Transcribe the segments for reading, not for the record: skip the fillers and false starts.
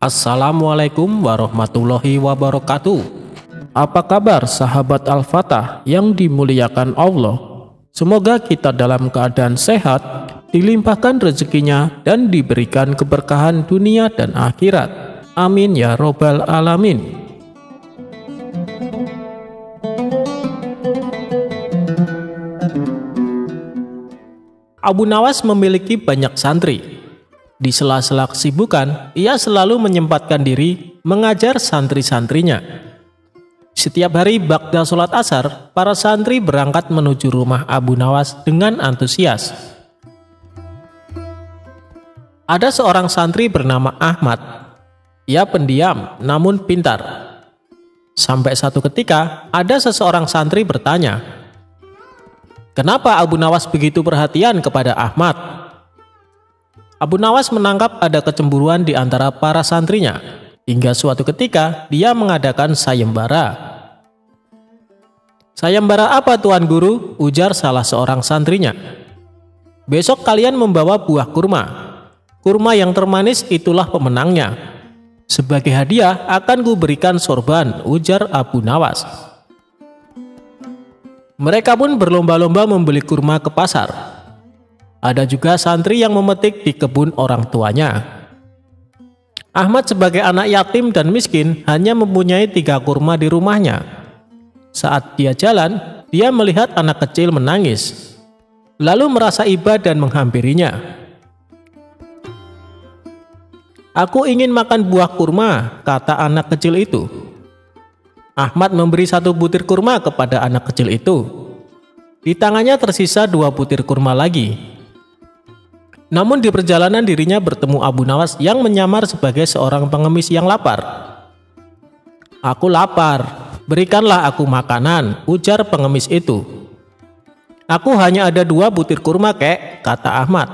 Assalamualaikum warahmatullahi wabarakatuh. Apa kabar sahabat Al-Fatah yang dimuliakan Allah? Semoga kita dalam keadaan sehat, dilimpahkan rezekinya dan diberikan keberkahan dunia dan akhirat. Amin ya robbal alamin. Abu Nawas memiliki banyak santri. Di sela-sela kesibukan, ia selalu menyempatkan diri mengajar santri-santrinya. Setiap hari ba'da sholat asar, para santri berangkat menuju rumah Abu Nawas dengan antusias. Ada seorang santri bernama Ahmad. Ia pendiam namun pintar. Sampai satu ketika, ada seseorang santri bertanya, "Kenapa Abu Nawas begitu perhatian kepada Ahmad?" Abu Nawas menangkap ada kecemburuan di antara para santrinya, hingga suatu ketika dia mengadakan sayembara. "Sayembara apa Tuan Guru?" ujar salah seorang santrinya. "Besok kalian membawa buah kurma. Kurma yang termanis itulah pemenangnya. Sebagai hadiah akan kuberikan sorban," ujar Abu Nawas. Mereka pun berlomba-lomba membeli kurma ke pasar. Ada juga santri yang memetik di kebun orang tuanya. Ahmad sebagai anak yatim dan miskin hanya mempunyai 3 kurma di rumahnya. Saat dia jalan, dia melihat anak kecil menangis, lalu merasa iba dan menghampirinya. "Aku ingin makan buah kurma," kata anak kecil itu. Ahmad memberi 1 butir kurma kepada anak kecil itu. Di tangannya tersisa 2 butir kurma lagi. Namun di perjalanan dirinya bertemu Abu Nawas yang menyamar sebagai seorang pengemis yang lapar. "Aku lapar, berikanlah aku makanan," ujar pengemis itu. "Aku hanya ada 2 butir kurma, kek," kata Ahmad.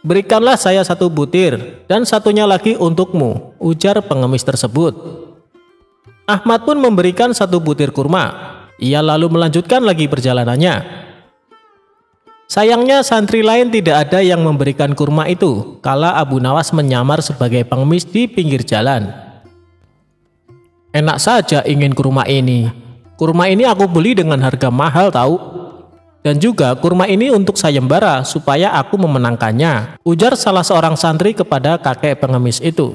"Berikanlah saya 1 butir dan satunya lagi untukmu," ujar pengemis tersebut. Ahmad pun memberikan 1 butir kurma. Ia lalu melanjutkan lagi perjalanannya. Sayangnya santri lain tidak ada yang memberikan kurma itu kala Abu Nawas menyamar sebagai pengemis di pinggir jalan. "Enak saja ingin kurma ini. Kurma ini aku beli dengan harga mahal tahu. Dan juga kurma ini untuk sayembara supaya aku memenangkannya," ujar salah seorang santri kepada kakek pengemis itu.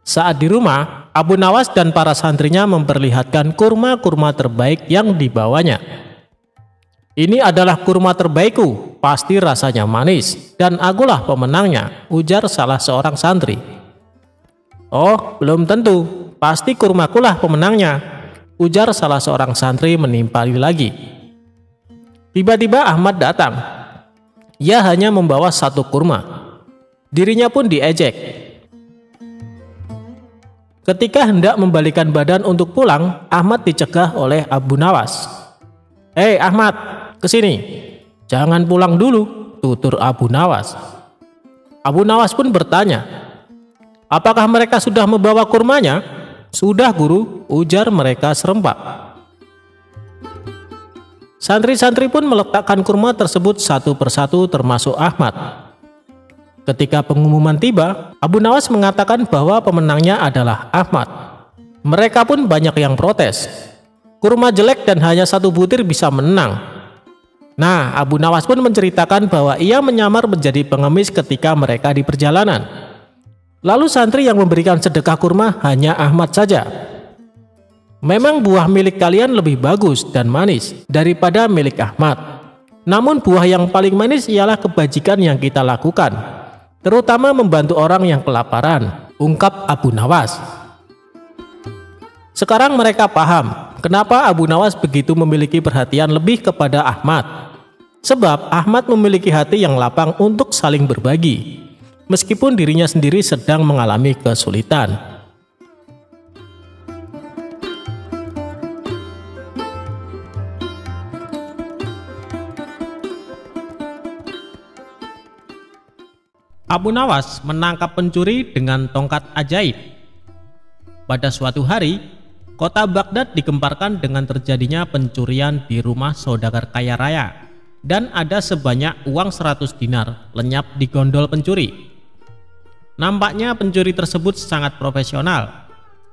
Saat di rumah, Abu Nawas dan para santrinya memperlihatkan kurma-kurma terbaik yang dibawanya. "Ini adalah kurma terbaikku, pasti rasanya manis, dan akulah pemenangnya," ujar salah seorang santri. "Oh, belum tentu, pasti kurmakulah pemenangnya," ujar salah seorang santri menimpali lagi. Tiba-tiba Ahmad datang. Ia hanya membawa 1 kurma. Dirinya pun diejek. Ketika hendak membalikan badan untuk pulang, Ahmad dicegah oleh Abu Nawas. "Hei Ahmad, kesini. Jangan pulang dulu," tutur Abu Nawas. Abu Nawas pun bertanya, "Apakah mereka sudah membawa kurmanya?" "Sudah Guru," ujar mereka serempak. Santri-santri pun meletakkan kurma tersebut satu persatu termasuk Ahmad. Ketika pengumuman tiba, Abu Nawas mengatakan bahwa pemenangnya adalah Ahmad. Mereka pun banyak yang protes. Kurma jelek dan hanya 1 butir bisa menang. Nah, Abu Nawas pun menceritakan bahwa ia menyamar menjadi pengemis ketika mereka di perjalanan. Lalu santri yang memberikan sedekah kurma hanya Ahmad saja. "Memang buah milik kalian lebih bagus dan manis daripada milik Ahmad. Namun buah yang paling manis ialah kebajikan yang kita lakukan, terutama membantu orang yang kelaparan," ungkap Abu Nawas. Sekarang mereka paham kenapa Abu Nawas begitu memiliki perhatian lebih kepada Ahmad. Sebab Ahmad memiliki hati yang lapang untuk saling berbagi, meskipun dirinya sendiri sedang mengalami kesulitan. Abu Nawas menangkap pencuri dengan tongkat ajaib. Pada suatu hari, kota Baghdad digemparkan dengan terjadinya pencurian di rumah saudagar kaya raya. dan ada sebanyak uang 100 dinar lenyap di gondol pencuri. Nampaknya pencuri tersebut sangat profesional.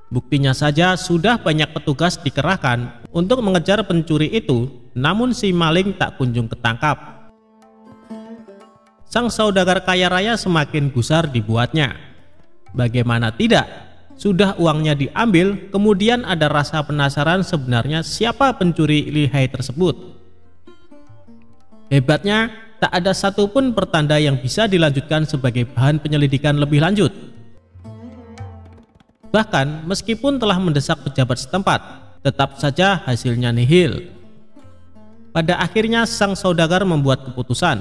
Buktinya saja sudah banyak petugas dikerahkan untuk mengejar pencuri itu, namun si maling tak kunjung ketangkap. Sang saudagar kaya raya semakin gusar dibuatnya. Bagaimana tidak? Sudah uangnya diambil, kemudian ada rasa penasaran sebenarnya siapa pencuri lihai tersebut. Hebatnya, tak ada satupun pertanda yang bisa dilanjutkan sebagai bahan penyelidikan lebih lanjut. Bahkan, meskipun telah mendesak pejabat setempat, tetap saja hasilnya nihil. Pada akhirnya, sang saudagar membuat keputusan.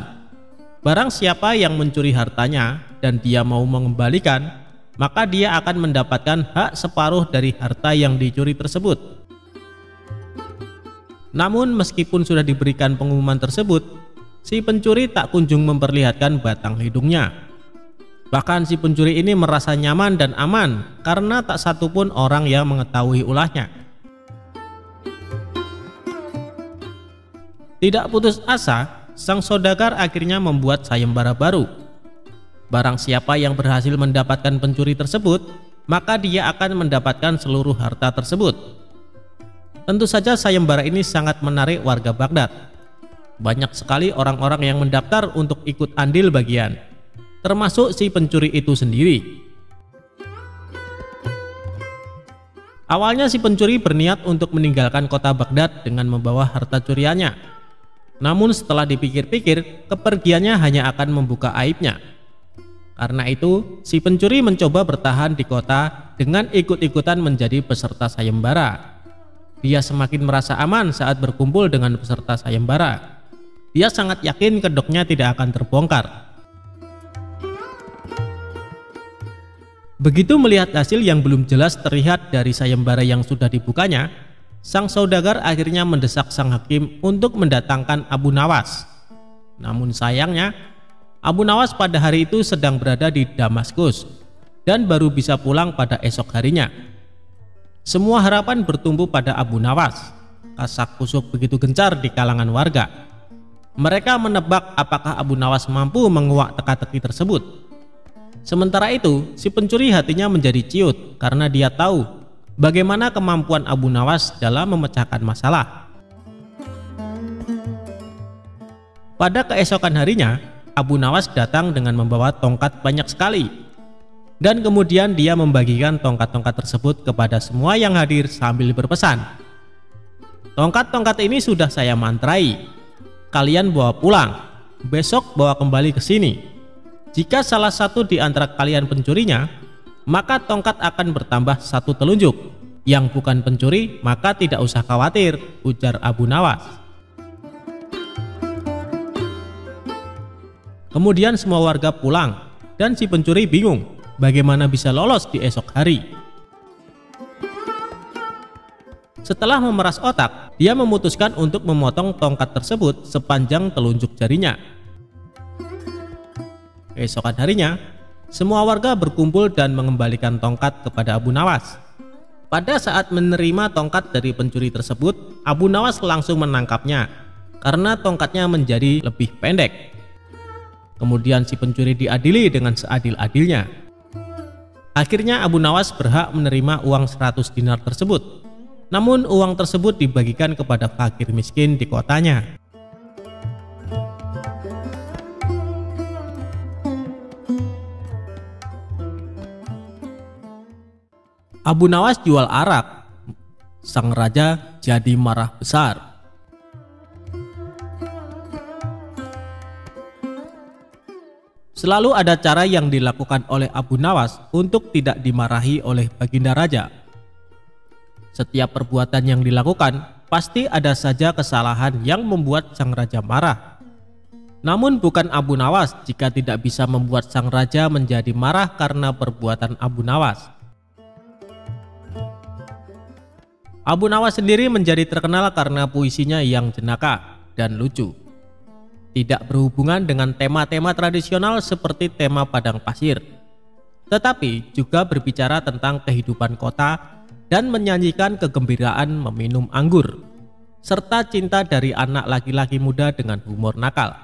Barang siapa yang mencuri hartanya dan dia mau mengembalikan, maka dia akan mendapatkan hak separuh dari harta yang dicuri tersebut. Namun meskipun sudah diberikan pengumuman tersebut, si pencuri tak kunjung memperlihatkan batang hidungnya. Bahkan si pencuri ini merasa nyaman dan aman karena tak satupun orang yang mengetahui ulahnya. Tidak putus asa, sang saudagar akhirnya membuat sayembara baru. Barang siapa yang berhasil mendapatkan pencuri tersebut, maka dia akan mendapatkan seluruh harta tersebut. Tentu saja sayembara ini sangat menarik warga Baghdad. Banyak sekali orang-orang yang mendaftar untuk ikut andil bagian, termasuk si pencuri itu sendiri. Awalnya si pencuri berniat untuk meninggalkan kota Baghdad dengan membawa harta curiannya. Namun setelah dipikir-pikir, kepergiannya hanya akan membuka aibnya. Karena itu, si pencuri mencoba bertahan di kota dengan ikut-ikutan menjadi peserta sayembara. Dia semakin merasa aman saat berkumpul dengan peserta sayembara. Dia sangat yakin kedoknya tidak akan terbongkar. Begitu melihat hasil yang belum jelas terlihat dari sayembara yang sudah dibukanya, sang saudagar akhirnya mendesak sang hakim untuk mendatangkan Abu Nawas. Namun sayangnya, Abu Nawas pada hari itu sedang berada di Damaskus dan baru bisa pulang pada esok harinya. Semua harapan bertumpu pada Abu Nawas. Kasak-kusuk begitu gencar di kalangan warga. Mereka menebak apakah Abu Nawas mampu menguak teka-teki tersebut. Sementara itu, si pencuri hatinya menjadi ciut karena dia tahu bagaimana kemampuan Abu Nawas dalam memecahkan masalah. Pada keesokan harinya, Abu Nawas datang dengan membawa tongkat banyak sekali. Dan kemudian dia membagikan tongkat-tongkat tersebut kepada semua yang hadir sambil berpesan, "Tongkat-tongkat ini sudah saya mantrai. Kalian bawa pulang. Besok bawa kembali ke sini. Jika salah satu di antara kalian pencurinya, maka tongkat akan bertambah satu telunjuk. Yang bukan pencuri, maka tidak usah khawatir," ujar Abu Nawas. Kemudian semua warga pulang dan si pencuri bingung bagaimana bisa lolos di esok hari. Setelah memeras otak, dia memutuskan untuk memotong tongkat tersebut sepanjang telunjuk jarinya. Keesokan harinya, semua warga berkumpul dan mengembalikan tongkat kepada Abu Nawas. Pada saat menerima tongkat dari pencuri tersebut, Abu Nawas langsung menangkapnya karena tongkatnya menjadi lebih pendek. Kemudian si pencuri diadili dengan seadil-adilnya. Akhirnya Abu Nawas berhak menerima uang 100 dinar tersebut. Namun uang tersebut dibagikan kepada fakir miskin di kotanya. Abu Nawas jual arak. Sang raja jadi marah besar. Selalu ada cara yang dilakukan oleh Abu Nawas untuk tidak dimarahi oleh baginda raja. Setiap perbuatan yang dilakukan pasti ada saja kesalahan yang membuat sang raja marah. Namun bukan Abu Nawas jika tidak bisa membuat sang raja menjadi marah karena perbuatan Abu Nawas. Abu Nawas sendiri menjadi terkenal karena puisinya yang jenaka dan lucu. Tidak berhubungan dengan tema-tema tradisional seperti tema padang pasir, tetapi juga berbicara tentang kehidupan kota dan menyanyikan kegembiraan meminum anggur. serta cinta dari anak laki-laki muda dengan humor nakal.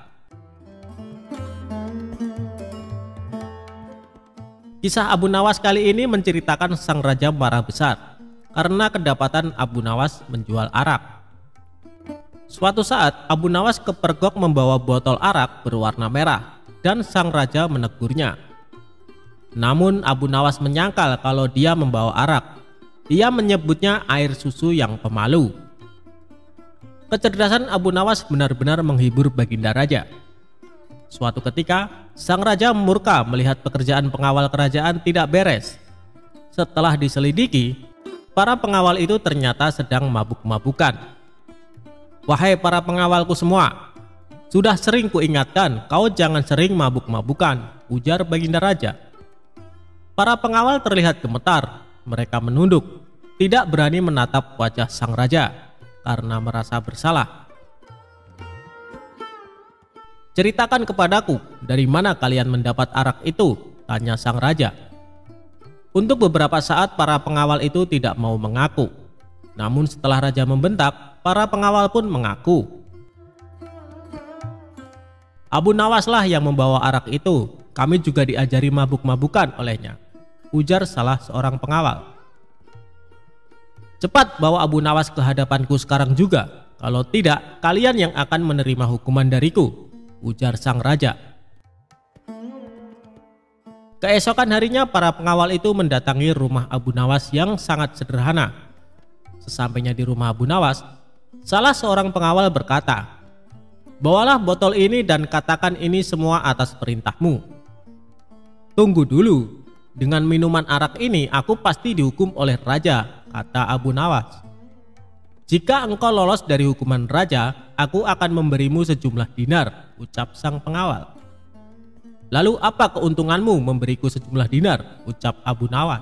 Kisah Abu Nawas kali ini menceritakan sang raja marah besar karena kedapatan Abu Nawas menjual arak. Suatu saat Abu Nawas kepergok membawa botol arak berwarna merah dan sang raja menegurnya. Namun Abu Nawas menyangkal kalau dia membawa arak. Dia menyebutnya air susu yang pemalu. Kecerdasan Abu Nawas benar-benar menghibur Baginda Raja. Suatu ketika, sang raja murka melihat pekerjaan pengawal kerajaan tidak beres. Setelah diselidiki, para pengawal itu ternyata sedang mabuk-mabukan. "Wahai para pengawalku semua, sudah sering kuingatkan kau jangan sering mabuk-mabukan," ujar Baginda Raja. Para pengawal terlihat gemetar. Mereka menunduk, tidak berani menatap wajah sang raja karena merasa bersalah. "Ceritakan kepadaku, dari mana kalian mendapat arak itu?" tanya sang raja. Untuk beberapa saat para pengawal itu tidak mau mengaku. Namun setelah raja membentak, para pengawal pun mengaku. "Abu Nawaslah yang membawa arak itu, kami juga diajari mabuk-mabukan olehnya," ujar salah seorang pengawal. "Cepat bawa Abu Nawas ke hadapanku sekarang juga, kalau tidak kalian yang akan menerima hukuman dariku," ujar sang raja. Keesokan harinya para pengawal itu mendatangi rumah Abu Nawas yang sangat sederhana. Sesampainya di rumah Abu Nawas, salah seorang pengawal berkata, "Bawalah botol ini dan katakan ini semua atas perintahmu." "Tunggu dulu, dengan minuman arak ini aku pasti dihukum oleh raja," kata Abu Nawas. "Jika engkau lolos dari hukuman raja, aku akan memberimu sejumlah dinar," ucap sang pengawal. "Lalu apa keuntunganmu memberiku sejumlah dinar?" ucap Abu Nawas.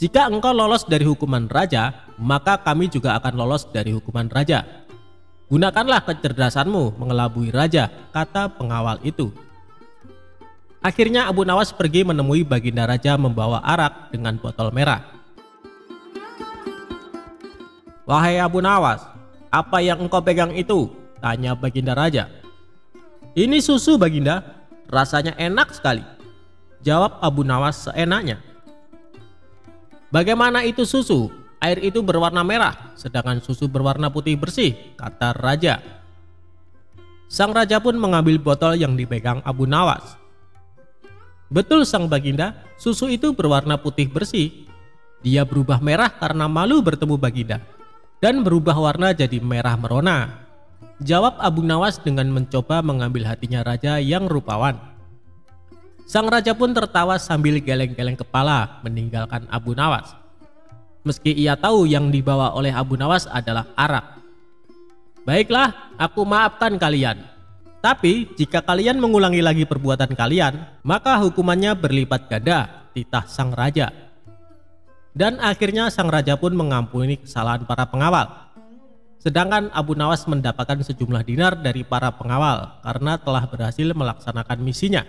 "Jika engkau lolos dari hukuman raja, maka kami juga akan lolos dari hukuman raja. Gunakanlah kecerdasanmu mengelabui raja," kata pengawal itu. Akhirnya Abu Nawas pergi menemui Baginda Raja membawa arak dengan botol merah. "Wahai Abu Nawas, apa yang engkau pegang itu?" tanya Baginda Raja. "Ini susu, Baginda, rasanya enak sekali," jawab Abu Nawas seenaknya. "Bagaimana itu susu? Air itu berwarna merah, sedangkan susu berwarna putih bersih," kata raja. Sang raja pun mengambil botol yang dipegang Abu Nawas. "Betul sang Baginda, susu itu berwarna putih bersih. Dia berubah merah karena malu bertemu Baginda, dan berubah warna jadi merah merona," jawab Abu Nawas dengan mencoba mengambil hatinya raja yang rupawan. Sang raja pun tertawa sambil geleng-geleng kepala meninggalkan Abu Nawas. Meski ia tahu yang dibawa oleh Abu Nawas adalah arak. "Baiklah, aku maafkan kalian. Tapi jika kalian mengulangi lagi perbuatan kalian, maka hukumannya berlipat ganda," titah sang raja. Dan akhirnya sang raja pun mengampuni kesalahan para pengawal. Sedangkan Abu Nawas mendapatkan sejumlah dinar dari para pengawal karena telah berhasil melaksanakan misinya.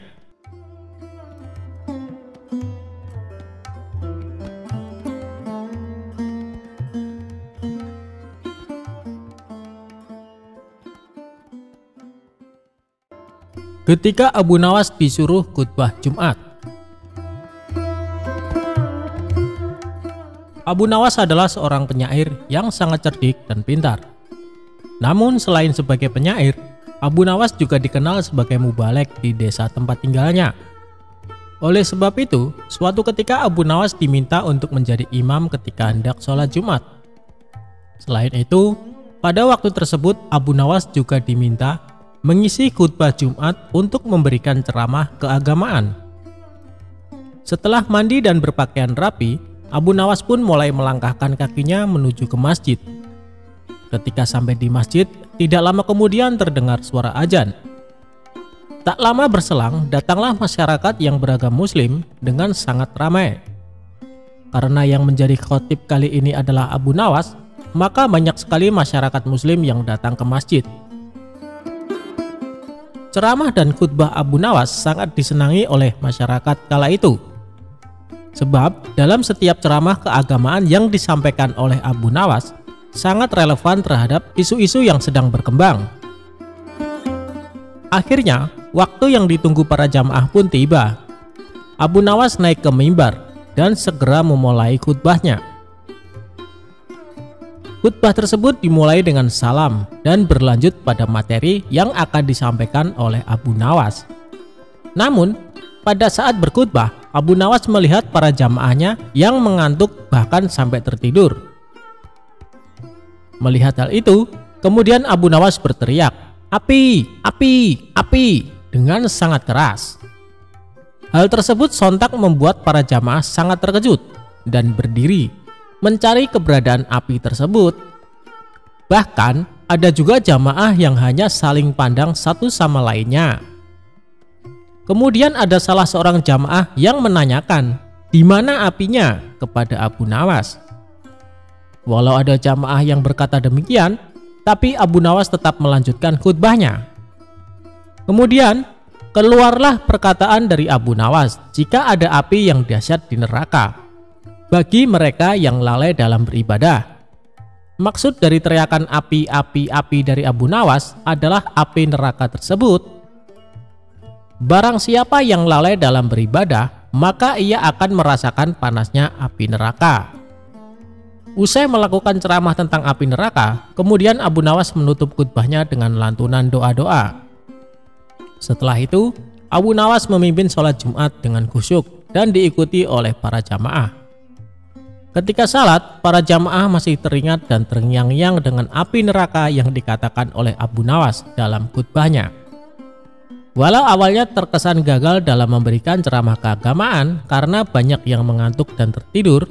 Ketika Abu Nawas disuruh khutbah Jumat. Abu Nawas adalah seorang penyair yang sangat cerdik dan pintar. Namun selain sebagai penyair, Abu Nawas juga dikenal sebagai mubalek di desa tempat tinggalnya. Oleh sebab itu, suatu ketika Abu Nawas diminta untuk menjadi imam ketika hendak sholat Jumat. Selain itu, pada waktu tersebut Abu Nawas juga diminta mengisi khutbah Jumat untuk memberikan ceramah keagamaan. Setelah mandi dan berpakaian rapi, Abu Nawas pun mulai melangkahkan kakinya menuju ke masjid. Ketika sampai di masjid, tidak lama kemudian terdengar suara azan. Tak lama berselang, datanglah masyarakat yang beragama Muslim dengan sangat ramai. Karena yang menjadi khotib kali ini adalah Abu Nawas, maka banyak sekali masyarakat Muslim yang datang ke masjid. Ceramah dan khutbah Abu Nawas sangat disenangi oleh masyarakat kala itu. Sebab dalam setiap ceramah keagamaan yang disampaikan oleh Abu Nawas, sangat relevan terhadap isu-isu yang sedang berkembang. Akhirnya, waktu yang ditunggu para jamaah pun tiba. Abu Nawas naik ke mimbar dan segera memulai khutbahnya. Khutbah tersebut dimulai dengan salam dan berlanjut pada materi yang akan disampaikan oleh Abu Nawas. Namun, pada saat berkhutbah, Abu Nawas melihat para jamaahnya yang mengantuk bahkan sampai tertidur. Melihat hal itu, kemudian Abu Nawas berteriak, "Api, api, api!" dengan sangat keras. Hal tersebut sontak membuat para jamaah sangat terkejut dan berdiri mencari keberadaan api tersebut. Bahkan ada juga jamaah yang hanya saling pandang satu sama lainnya. Kemudian ada salah seorang jamaah yang menanyakan, "Di mana apinya?" kepada Abu Nawas. Walau ada jamaah yang berkata demikian, tapi Abu Nawas tetap melanjutkan khutbahnya. Kemudian keluarlah perkataan dari Abu Nawas, jika ada api yang dahsyat di neraka bagi mereka yang lalai dalam beribadah. Maksud dari teriakan api, api, api dari Abu Nawas adalah api neraka tersebut. Barang siapa yang lalai dalam beribadah, maka ia akan merasakan panasnya api neraka. Usai melakukan ceramah tentang api neraka, kemudian Abu Nawas menutup khutbahnya dengan lantunan doa-doa. Setelah itu, Abu Nawas memimpin sholat Jumat dengan khusyuk dan diikuti oleh para jamaah. Ketika salat, para jamaah masih teringat dan terngiang-ngiang dengan api neraka yang dikatakan oleh Abu Nawas dalam khutbahnya. Walau awalnya terkesan gagal dalam memberikan ceramah keagamaan karena banyak yang mengantuk dan tertidur,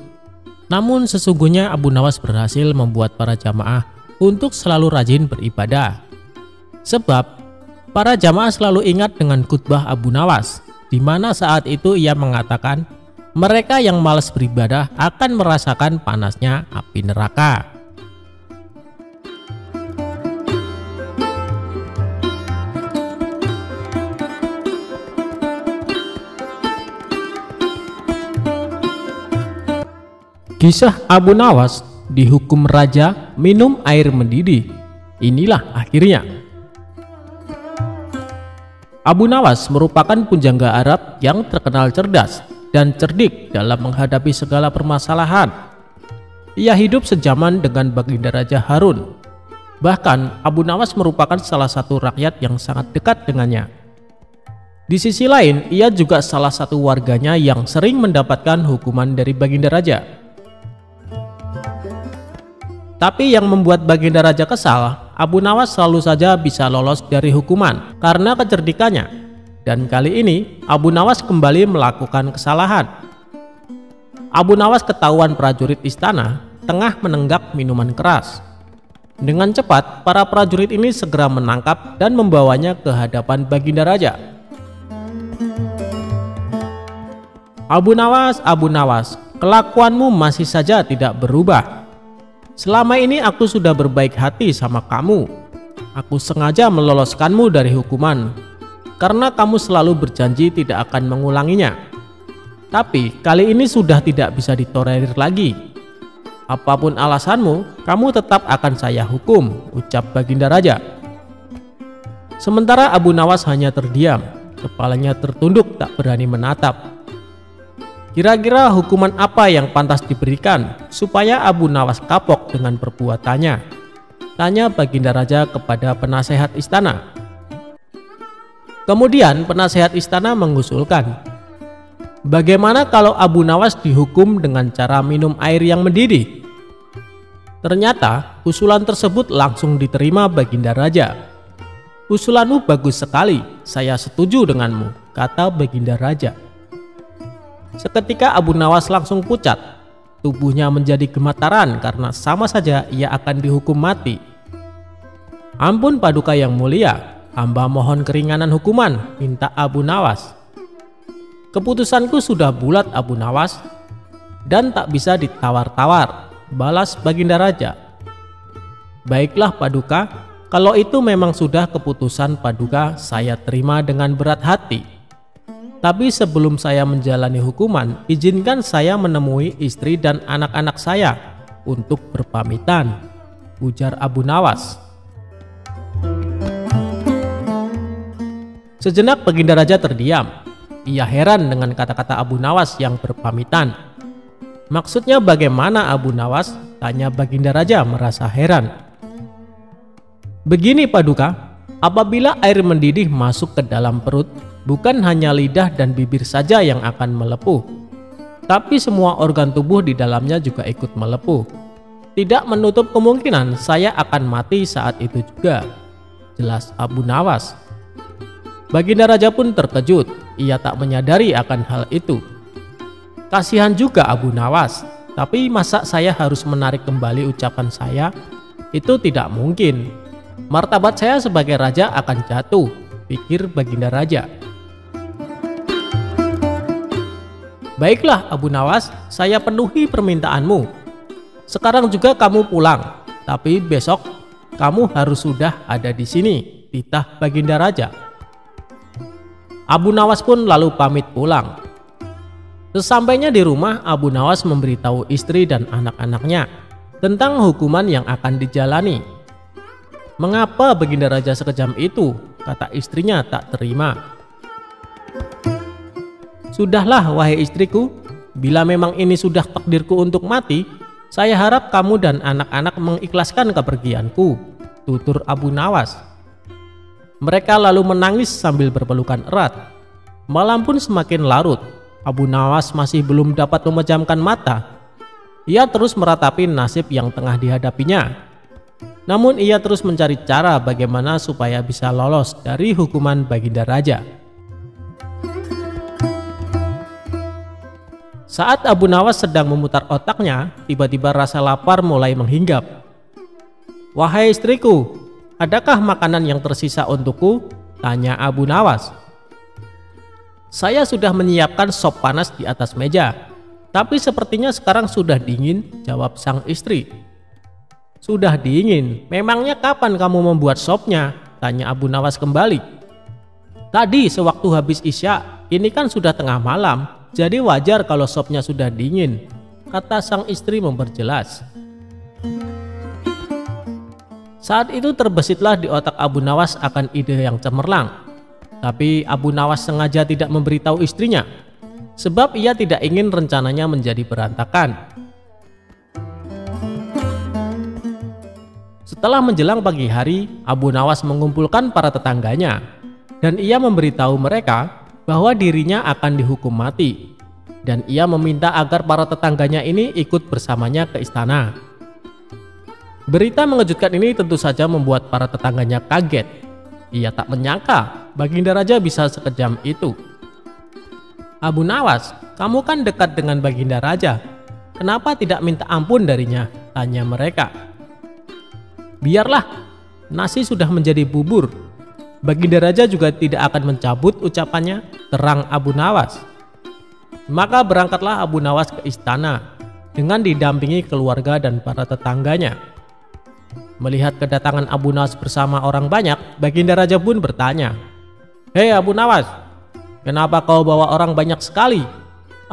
namun sesungguhnya Abu Nawas berhasil membuat para jamaah untuk selalu rajin beribadah. Sebab para jamaah selalu ingat dengan khutbah Abu Nawas, di mana saat itu ia mengatakan mereka yang malas beribadah akan merasakan panasnya api neraka. Kisah Abu Nawas dihukum raja minum air mendidih. Inilah akhirnya. Abu Nawas merupakan pujangga Arab yang terkenal cerdas dan cerdik dalam menghadapi segala permasalahan. Ia hidup sejaman dengan Baginda Raja Harun. Bahkan Abu Nawas merupakan salah satu rakyat yang sangat dekat dengannya. Di sisi lain, ia juga salah satu warganya yang sering mendapatkan hukuman dari Baginda Raja. Tapi yang membuat Baginda Raja kesal, Abu Nawas selalu saja bisa lolos dari hukuman karena kecerdikannya. Dan kali ini Abu Nawas kembali melakukan kesalahan. Abu Nawas ketahuan prajurit istana tengah menenggak minuman keras. Dengan cepat, para prajurit ini segera menangkap dan membawanya ke hadapan Baginda Raja. Abu Nawas, kelakuanmu masih saja tidak berubah. Selama ini aku sudah berbaik hati sama kamu. Aku sengaja meloloskanmu dari hukuman karena kamu selalu berjanji tidak akan mengulanginya. Tapi kali ini sudah tidak bisa ditolerir lagi. Apapun alasanmu, kamu tetap akan saya hukum, ucap Baginda Raja. Sementara Abu Nawas hanya terdiam, kepalanya tertunduk tak berani menatap. Kira-kira hukuman apa yang pantas diberikan supaya Abu Nawas kapok dengan perbuatannya? Tanya Baginda Raja kepada penasehat istana. Kemudian penasehat istana mengusulkan, bagaimana kalau Abu Nawas dihukum dengan cara minum air yang mendidih? Ternyata usulan tersebut langsung diterima Baginda Raja. Usulanmu bagus sekali, saya setuju denganmu, kata Baginda Raja. Seketika Abu Nawas langsung pucat, tubuhnya menjadi gemetaran karena sama saja ia akan dihukum mati. Ampun Paduka yang mulia, hamba mohon keringanan hukuman, minta Abu Nawas. Keputusanku sudah bulat Abu Nawas dan tak bisa ditawar-tawar, balas Baginda Raja. Baiklah Paduka, kalau itu memang sudah keputusan Paduka, saya terima dengan berat hati. Tapi sebelum saya menjalani hukuman, izinkan saya menemui istri dan anak-anak saya untuk berpamitan. ujar Abu Nawas. Sejenak Baginda Raja terdiam. Ia heran dengan kata-kata Abu Nawas yang berpamitan. Maksudnya bagaimana Abu Nawas? Tanya Baginda Raja merasa heran. Begini Paduka, apabila air mendidih masuk ke dalam perut, bukan hanya lidah dan bibir saja yang akan melepuh, tapi semua organ tubuh di dalamnya juga ikut melepuh. Tidak menutup kemungkinan saya akan mati saat itu juga, jelas Abu Nawas. Baginda Raja pun terkejut, ia tak menyadari akan hal itu. Kasihan juga Abu Nawas, tapi masa saya harus menarik kembali ucapan saya? Itu tidak mungkin. Martabat saya sebagai raja akan jatuh, pikir Baginda Raja. Baiklah Abu Nawas, saya penuhi permintaanmu. Sekarang juga kamu pulang, tapi besok kamu harus sudah ada di sini, titah Baginda Raja. Abu Nawas pun lalu pamit pulang. Sesampainya di rumah, Abu Nawas memberitahu istri dan anak-anaknya tentang hukuman yang akan dijalani. Mengapa Baginda Raja sekejam itu? Kata istrinya tak terima. Sudahlah wahai istriku, bila memang ini sudah takdirku untuk mati, saya harap kamu dan anak-anak mengikhlaskan kepergianku, tutur Abu Nawas. Mereka lalu menangis sambil berpelukan erat. Malam pun semakin larut. Abu Nawas masih belum dapat memejamkan mata. Ia terus meratapi nasib yang tengah dihadapinya. Namun ia terus mencari cara bagaimana supaya bisa lolos dari hukuman Baginda Raja. Saat Abu Nawas sedang memutar otaknya, tiba-tiba rasa lapar mulai menghinggap. Wahai istriku, adakah makanan yang tersisa untukku? Tanya Abu Nawas. Saya sudah menyiapkan sop panas di atas meja, tapi sepertinya sekarang sudah dingin, jawab sang istri. Sudah dingin, memangnya kapan kamu membuat sopnya? Tanya Abu Nawas kembali. Tadi sewaktu habis isya, ini kan sudah tengah malam, jadi wajar kalau sopnya sudah dingin, kata sang istri memperjelas. Saat itu terbesitlah di otak Abu Nawas akan ide yang cemerlang. Tapi Abu Nawas sengaja tidak memberitahu istrinya, sebab ia tidak ingin rencananya menjadi berantakan. Setelah menjelang pagi hari, Abu Nawas mengumpulkan para tetangganya dan ia memberitahu mereka bahwa dirinya akan dihukum mati, dan ia meminta agar para tetangganya ini ikut bersamanya ke istana. Berita mengejutkan ini tentu saja membuat para tetangganya kaget. Ia tak menyangka Baginda Raja bisa sekejam itu. Abu Nawas, kamu kan dekat dengan Baginda Raja, kenapa tidak minta ampun darinya? Tanya mereka. Biarlah, nasi sudah menjadi bubur. Baginda Raja juga tidak akan mencabut ucapannya, terang Abu Nawas. Maka berangkatlah Abu Nawas ke istana dengan didampingi keluarga dan para tetangganya. Melihat kedatangan Abu Nawas bersama orang banyak, Baginda Raja pun bertanya, "Hei Abu Nawas, kenapa kau bawa orang banyak sekali?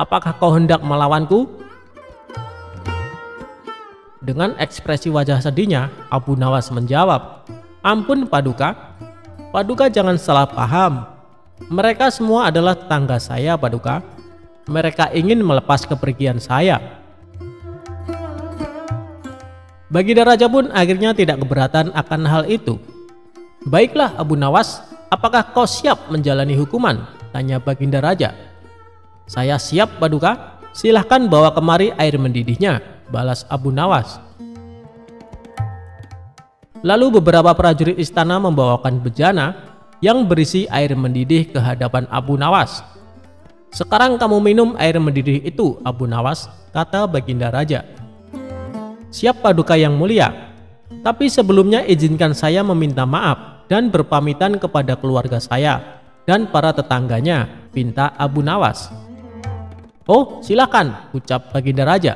Apakah kau hendak melawanku?" Dengan ekspresi wajah sedihnya, Abu Nawas menjawab, "Ampun Paduka, Paduka jangan salah paham. Mereka semua adalah tetangga saya Paduka. Mereka ingin melepas kepergian saya." Baginda Raja pun akhirnya tidak keberatan akan hal itu. "Baiklah Abu Nawas, apakah kau siap menjalani hukuman?" tanya Baginda Raja. "Saya siap Paduka, silahkan bawa kemari air mendidihnya," balas Abu Nawas. Lalu beberapa prajurit istana membawakan bejana yang berisi air mendidih ke hadapan Abu Nawas. "Sekarang kamu minum air mendidih itu Abu Nawas," kata Baginda Raja. "Siap Paduka yang mulia, tapi sebelumnya izinkan saya meminta maaf dan berpamitan kepada keluarga saya dan para tetangganya," pinta Abu Nawas. "Oh silakan," ucap Baginda Raja.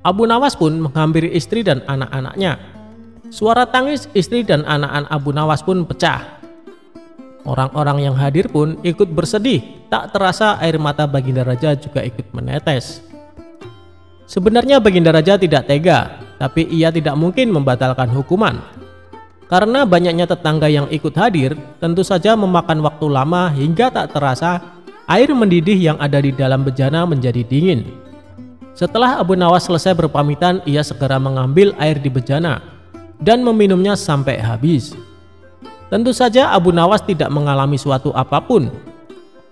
Abu Nawas pun menghampiri istri dan anak-anaknya. Suara tangis istri dan anak-anak Abu Nawas pun pecah. Orang-orang yang hadir pun ikut bersedih, tak terasa air mata Baginda Raja juga ikut menetes. Sebenarnya Baginda Raja tidak tega tapi ia tidak mungkin membatalkan hukuman. Karena banyaknya tetangga yang ikut hadir, tentu saja memakan waktu lama hingga tak terasa air mendidih yang ada di dalam bejana menjadi dingin. Setelah Abu Nawas selesai berpamitan, ia segera mengambil air di bejana dan meminumnya sampai habis. Tentu saja Abu Nawas tidak mengalami suatu apapun,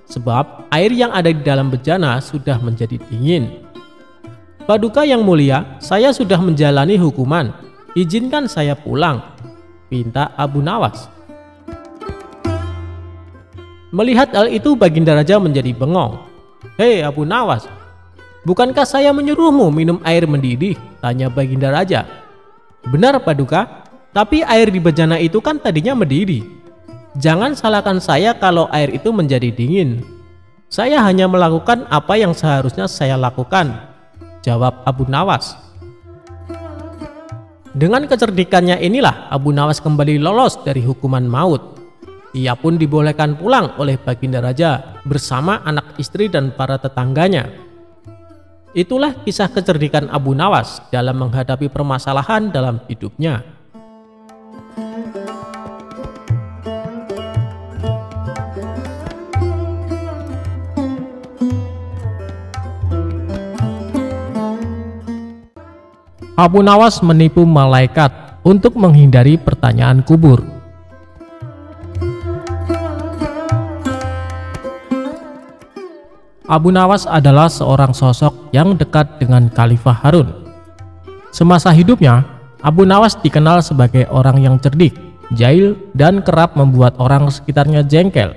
sebab air yang ada di dalam bejana sudah menjadi dingin. Paduka yang mulia, saya sudah menjalani hukuman, izinkan saya pulang, pinta Abu Nawas. Melihat hal itu, Baginda Raja menjadi bengong. Hei Abu Nawas, bukankah saya menyuruhmu minum air mendidih? Tanya Baginda Raja. Benar Paduka, tapi air di bejana itu kan tadinya mendidih. Jangan salahkan saya kalau air itu menjadi dingin. Saya hanya melakukan apa yang seharusnya saya lakukan, jawab Abu Nawas. Dengan kecerdikannya inilah Abu Nawas kembali lolos dari hukuman maut. Ia pun dibolehkan pulang oleh Baginda Raja bersama anak istri dan para tetangganya. Itulah kisah kecerdikan Abu Nawas dalam menghadapi permasalahan dalam hidupnya. Abu Nawas menipu malaikat untuk menghindari pertanyaan kubur. Abu Nawas adalah seorang sosok yang dekat dengan Khalifah Harun. Semasa hidupnya, Abu Nawas dikenal sebagai orang yang cerdik, jahil, dan kerap membuat orang sekitarnya jengkel.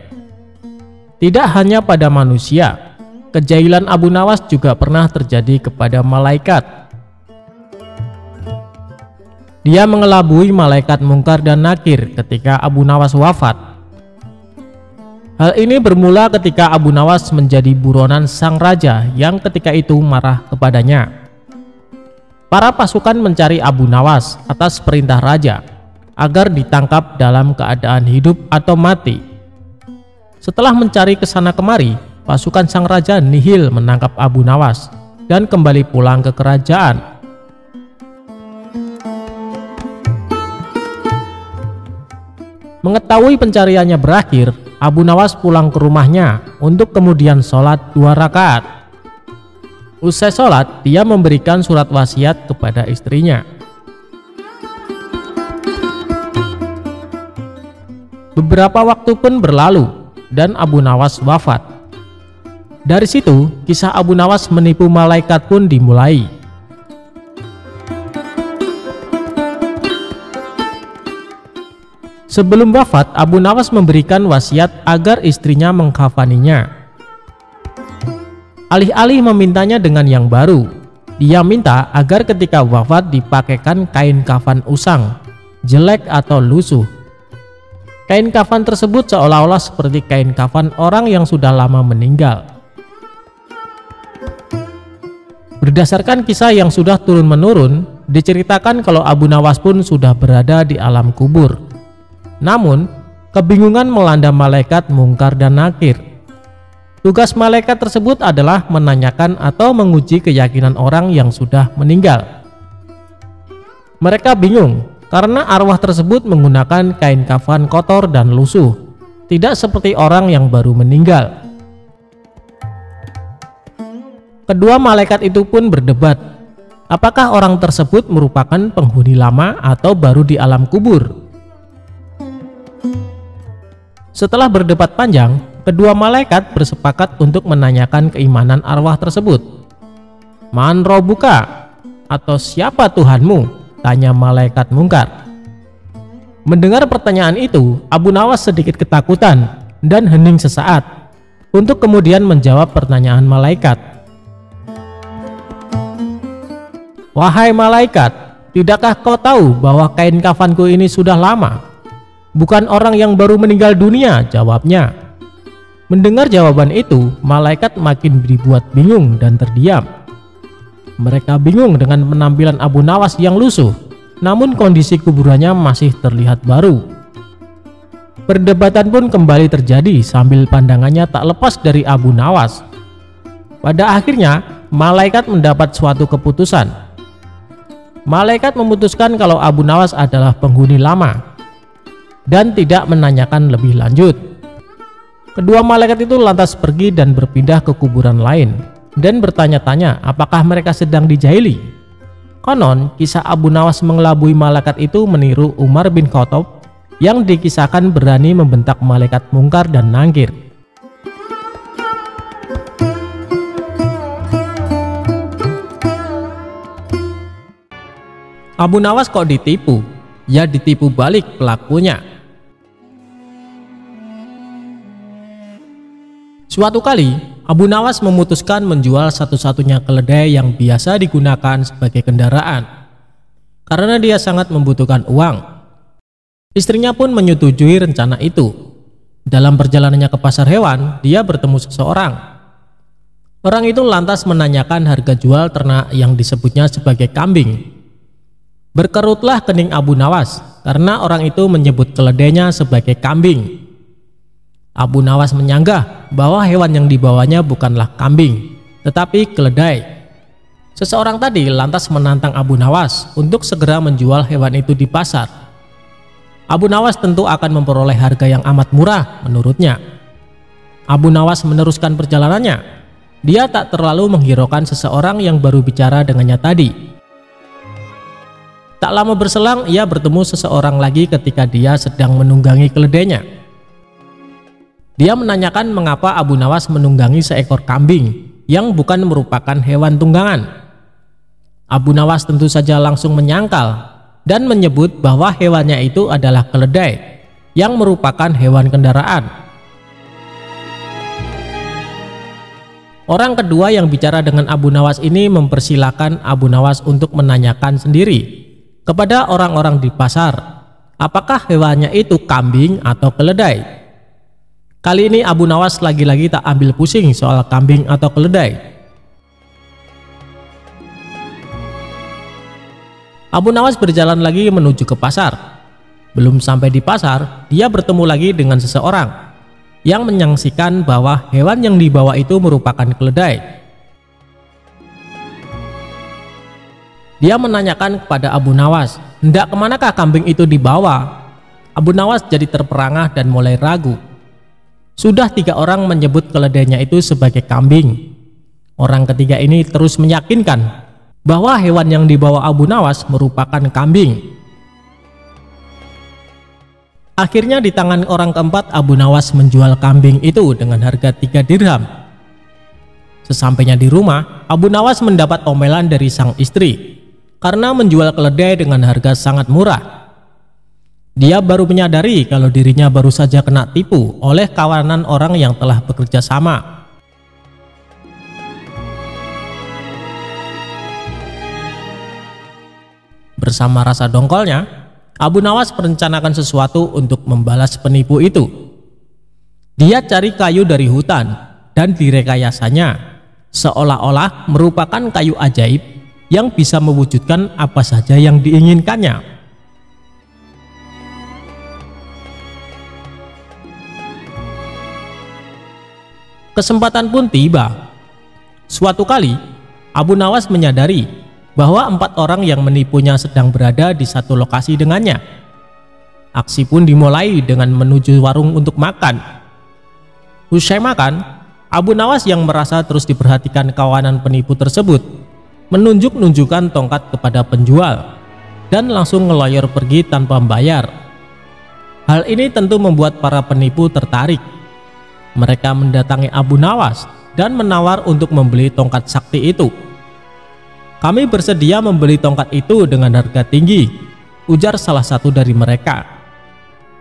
Tidak hanya pada manusia, kejahilan Abu Nawas juga pernah terjadi kepada malaikat. Dia mengelabui malaikat Mungkar dan Nakir ketika Abu Nawas wafat. Hal ini bermula ketika Abu Nawas menjadi buronan sang raja yang ketika itu marah kepadanya. Para pasukan mencari Abu Nawas atas perintah raja agar ditangkap dalam keadaan hidup atau mati. Setelah mencari kesana kemari, pasukan sang raja nihil menangkap Abu Nawas dan kembali pulang ke kerajaan. Mengetahui pencariannya berakhir, Abu Nawas pulang ke rumahnya untuk kemudian sholat 2 rakaat. Usai sholat, dia memberikan surat wasiat kepada istrinya. Beberapa waktu pun berlalu dan Abu Nawas wafat. Dari situ, kisah Abu Nawas menipu malaikat pun dimulai. Sebelum wafat, Abu Nawas memberikan wasiat agar istrinya mengkafaninya. Alih-alih memintanya dengan yang baru, dia minta agar ketika wafat dipakaikan kain kafan usang, jelek atau lusuh. Kain kafan tersebut seolah-olah seperti kain kafan orang yang sudah lama meninggal. Berdasarkan kisah yang sudah turun-menurun, diceritakan kalau Abu Nawas pun sudah berada di alam kubur. Namun, kebingungan melanda malaikat Mungkar dan Nakir. Tugas malaikat tersebut adalah menanyakan atau menguji keyakinan orang yang sudah meninggal. Mereka bingung karena arwah tersebut menggunakan kain kafan kotor dan lusuh, tidak seperti orang yang baru meninggal. Kedua malaikat itu pun berdebat, apakah orang tersebut merupakan penghuni lama atau baru di alam kubur. Setelah berdebat panjang, kedua malaikat bersepakat untuk menanyakan keimanan arwah tersebut. Man robuka, atau siapa Tuhanmu? Tanya malaikat Mungkar. Mendengar pertanyaan itu, Abu Nawas sedikit ketakutan dan hening sesaat untuk kemudian menjawab pertanyaan malaikat. Wahai malaikat, tidakkah kau tahu bahwa kain kafanku ini sudah lama? Bukan orang yang baru meninggal dunia, jawabnya. Mendengar jawaban itu, malaikat makin dibuat bingung dan terdiam. Mereka bingung dengan penampilan Abu Nawas yang lusuh, namun kondisi kuburannya masih terlihat baru. Perdebatan pun kembali terjadi sambil pandangannya tak lepas dari Abu Nawas. Pada akhirnya, malaikat mendapat suatu keputusan. Malaikat memutuskan kalau Abu Nawas adalah penghuni lama dan tidak menanyakan lebih lanjut. Kedua malaikat itu lantas pergi dan berpindah ke kuburan lain dan bertanya-tanya apakah mereka sedang dijahili. Konon kisah Abu Nawas mengelabui malaikat itu meniru Umar bin Khattab yang dikisahkan berani membentak malaikat mungkar dan nangkir. Abu Nawas kok ditipu? Ya ditipu balik pelakunya. Suatu kali, Abu Nawas memutuskan menjual satu-satunya keledai yang biasa digunakan sebagai kendaraan karena dia sangat membutuhkan uang. Istrinya pun menyetujui rencana itu. Dalam perjalanannya ke pasar hewan, dia bertemu seseorang. Orang itu lantas menanyakan harga jual ternak yang disebutnya sebagai kambing. Berkerutlah kening Abu Nawas karena orang itu menyebut keledainya sebagai kambing. Abu Nawas menyanggah bahwa hewan yang dibawanya bukanlah kambing, tetapi keledai. Seseorang tadi lantas menantang Abu Nawas untuk segera menjual hewan itu di pasar. Abu Nawas tentu akan memperoleh harga yang amat murah menurutnya. Abu Nawas meneruskan perjalanannya. Dia tak terlalu menghiraukan seseorang yang baru bicara dengannya tadi. Tak lama berselang ia bertemu seseorang lagi ketika dia sedang menunggangi keledainya. Dia menanyakan mengapa Abu Nawas menunggangi seekor kambing yang bukan merupakan hewan tunggangan. Abu Nawas tentu saja langsung menyangkal dan menyebut bahwa hewannya itu adalah keledai yang merupakan hewan kendaraan. Orang kedua yang bicara dengan Abu Nawas ini mempersilahkan Abu Nawas untuk menanyakan sendiri kepada orang-orang di pasar apakah hewannya itu kambing atau keledai. Kali ini Abu Nawas lagi-lagi tak ambil pusing soal kambing atau keledai. Abu Nawas berjalan lagi menuju ke pasar. Belum sampai di pasar, dia bertemu lagi dengan seseorang yang menyaksikan bahwa hewan yang dibawa itu merupakan keledai. Dia menanyakan kepada Abu Nawas, hendak kemanakah kambing itu dibawa? Abu Nawas jadi terperangah dan mulai ragu. Sudah 3 orang menyebut keledainya itu sebagai kambing. Orang ketiga ini terus meyakinkan bahwa hewan yang dibawa Abu Nawas merupakan kambing. Akhirnya di tangan orang keempat Abu Nawas menjual kambing itu dengan harga 3 dirham. Sesampainya di rumah, Abu Nawas mendapat omelan dari sang istri karena menjual keledai dengan harga sangat murah. Dia baru menyadari kalau dirinya baru saja kena tipu oleh kawanan orang yang telah bekerja sama. Bersama rasa dongkolnya, Abu Nawas merencanakan sesuatu untuk membalas penipu itu. Dia cari kayu dari hutan dan direkayasanya seolah-olah merupakan kayu ajaib yang bisa mewujudkan apa saja yang diinginkannya. Kesempatan pun tiba. Suatu kali, Abu Nawas menyadari bahwa 4 orang yang menipunya sedang berada di satu lokasi dengannya. Aksi pun dimulai dengan menuju warung untuk makan. Usai makan, Abu Nawas yang merasa terus diperhatikan kawanan penipu tersebut menunjuk-nunjukkan tongkat kepada penjual dan langsung ngeloyor pergi tanpa membayar. Hal ini tentu membuat para penipu tertarik. Mereka mendatangi Abu Nawas dan menawar untuk membeli tongkat sakti itu. Kami bersedia membeli tongkat itu dengan harga tinggi, ujar salah satu dari mereka.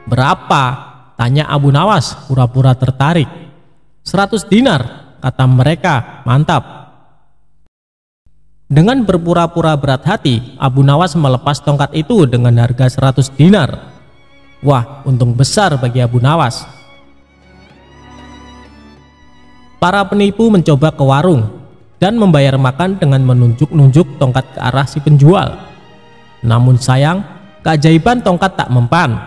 Berapa? Tanya Abu Nawas pura-pura tertarik. 100 dinar, kata mereka. Mantap. Dengan berpura-pura berat hati, Abu Nawas melepas tongkat itu dengan harga 100 dinar. Wah, untung besar bagi Abu Nawas. Para penipu mencoba ke warung dan membayar makan dengan menunjuk-nunjuk tongkat ke arah si penjual. Namun sayang, keajaiban tongkat tak mempan.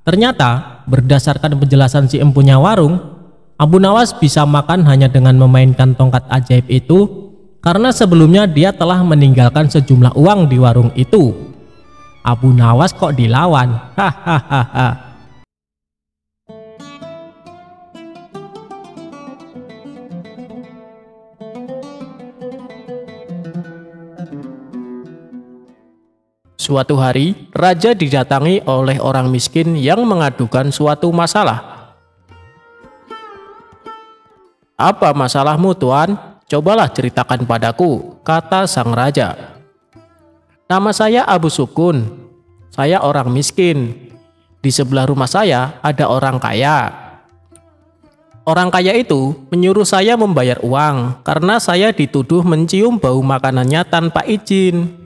Ternyata, berdasarkan penjelasan si empunya warung, Abu Nawas bisa makan hanya dengan memainkan tongkat ajaib itu karena sebelumnya dia telah meninggalkan sejumlah uang di warung itu. Abu Nawas kok dilawan? Hahaha. Suatu hari, raja didatangi oleh orang miskin yang mengadukan suatu masalah. "Apa masalahmu, Tuan? Cobalah ceritakan padaku," kata sang raja. "Nama saya Abu Sukun. Saya orang miskin. Di sebelah rumah saya ada orang kaya. Orang kaya itu menyuruh saya membayar uang karena saya dituduh mencium bau makanannya tanpa izin.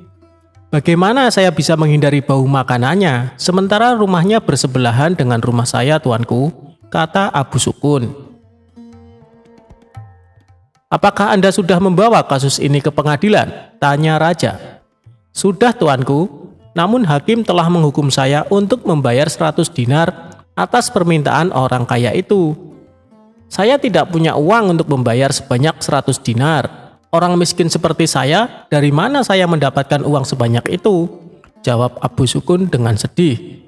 Bagaimana saya bisa menghindari bau makanannya, sementara rumahnya bersebelahan dengan rumah saya, tuanku?" kata Abu Sukun. "Apakah Anda sudah membawa kasus ini ke pengadilan?" tanya raja. "Sudah, tuanku, namun hakim telah menghukum saya untuk membayar 100 dinar atas permintaan orang kaya itu. Saya tidak punya uang untuk membayar sebanyak 100 dinar. Orang miskin seperti saya, dari mana saya mendapatkan uang sebanyak itu?" jawab Abu Sukun dengan sedih.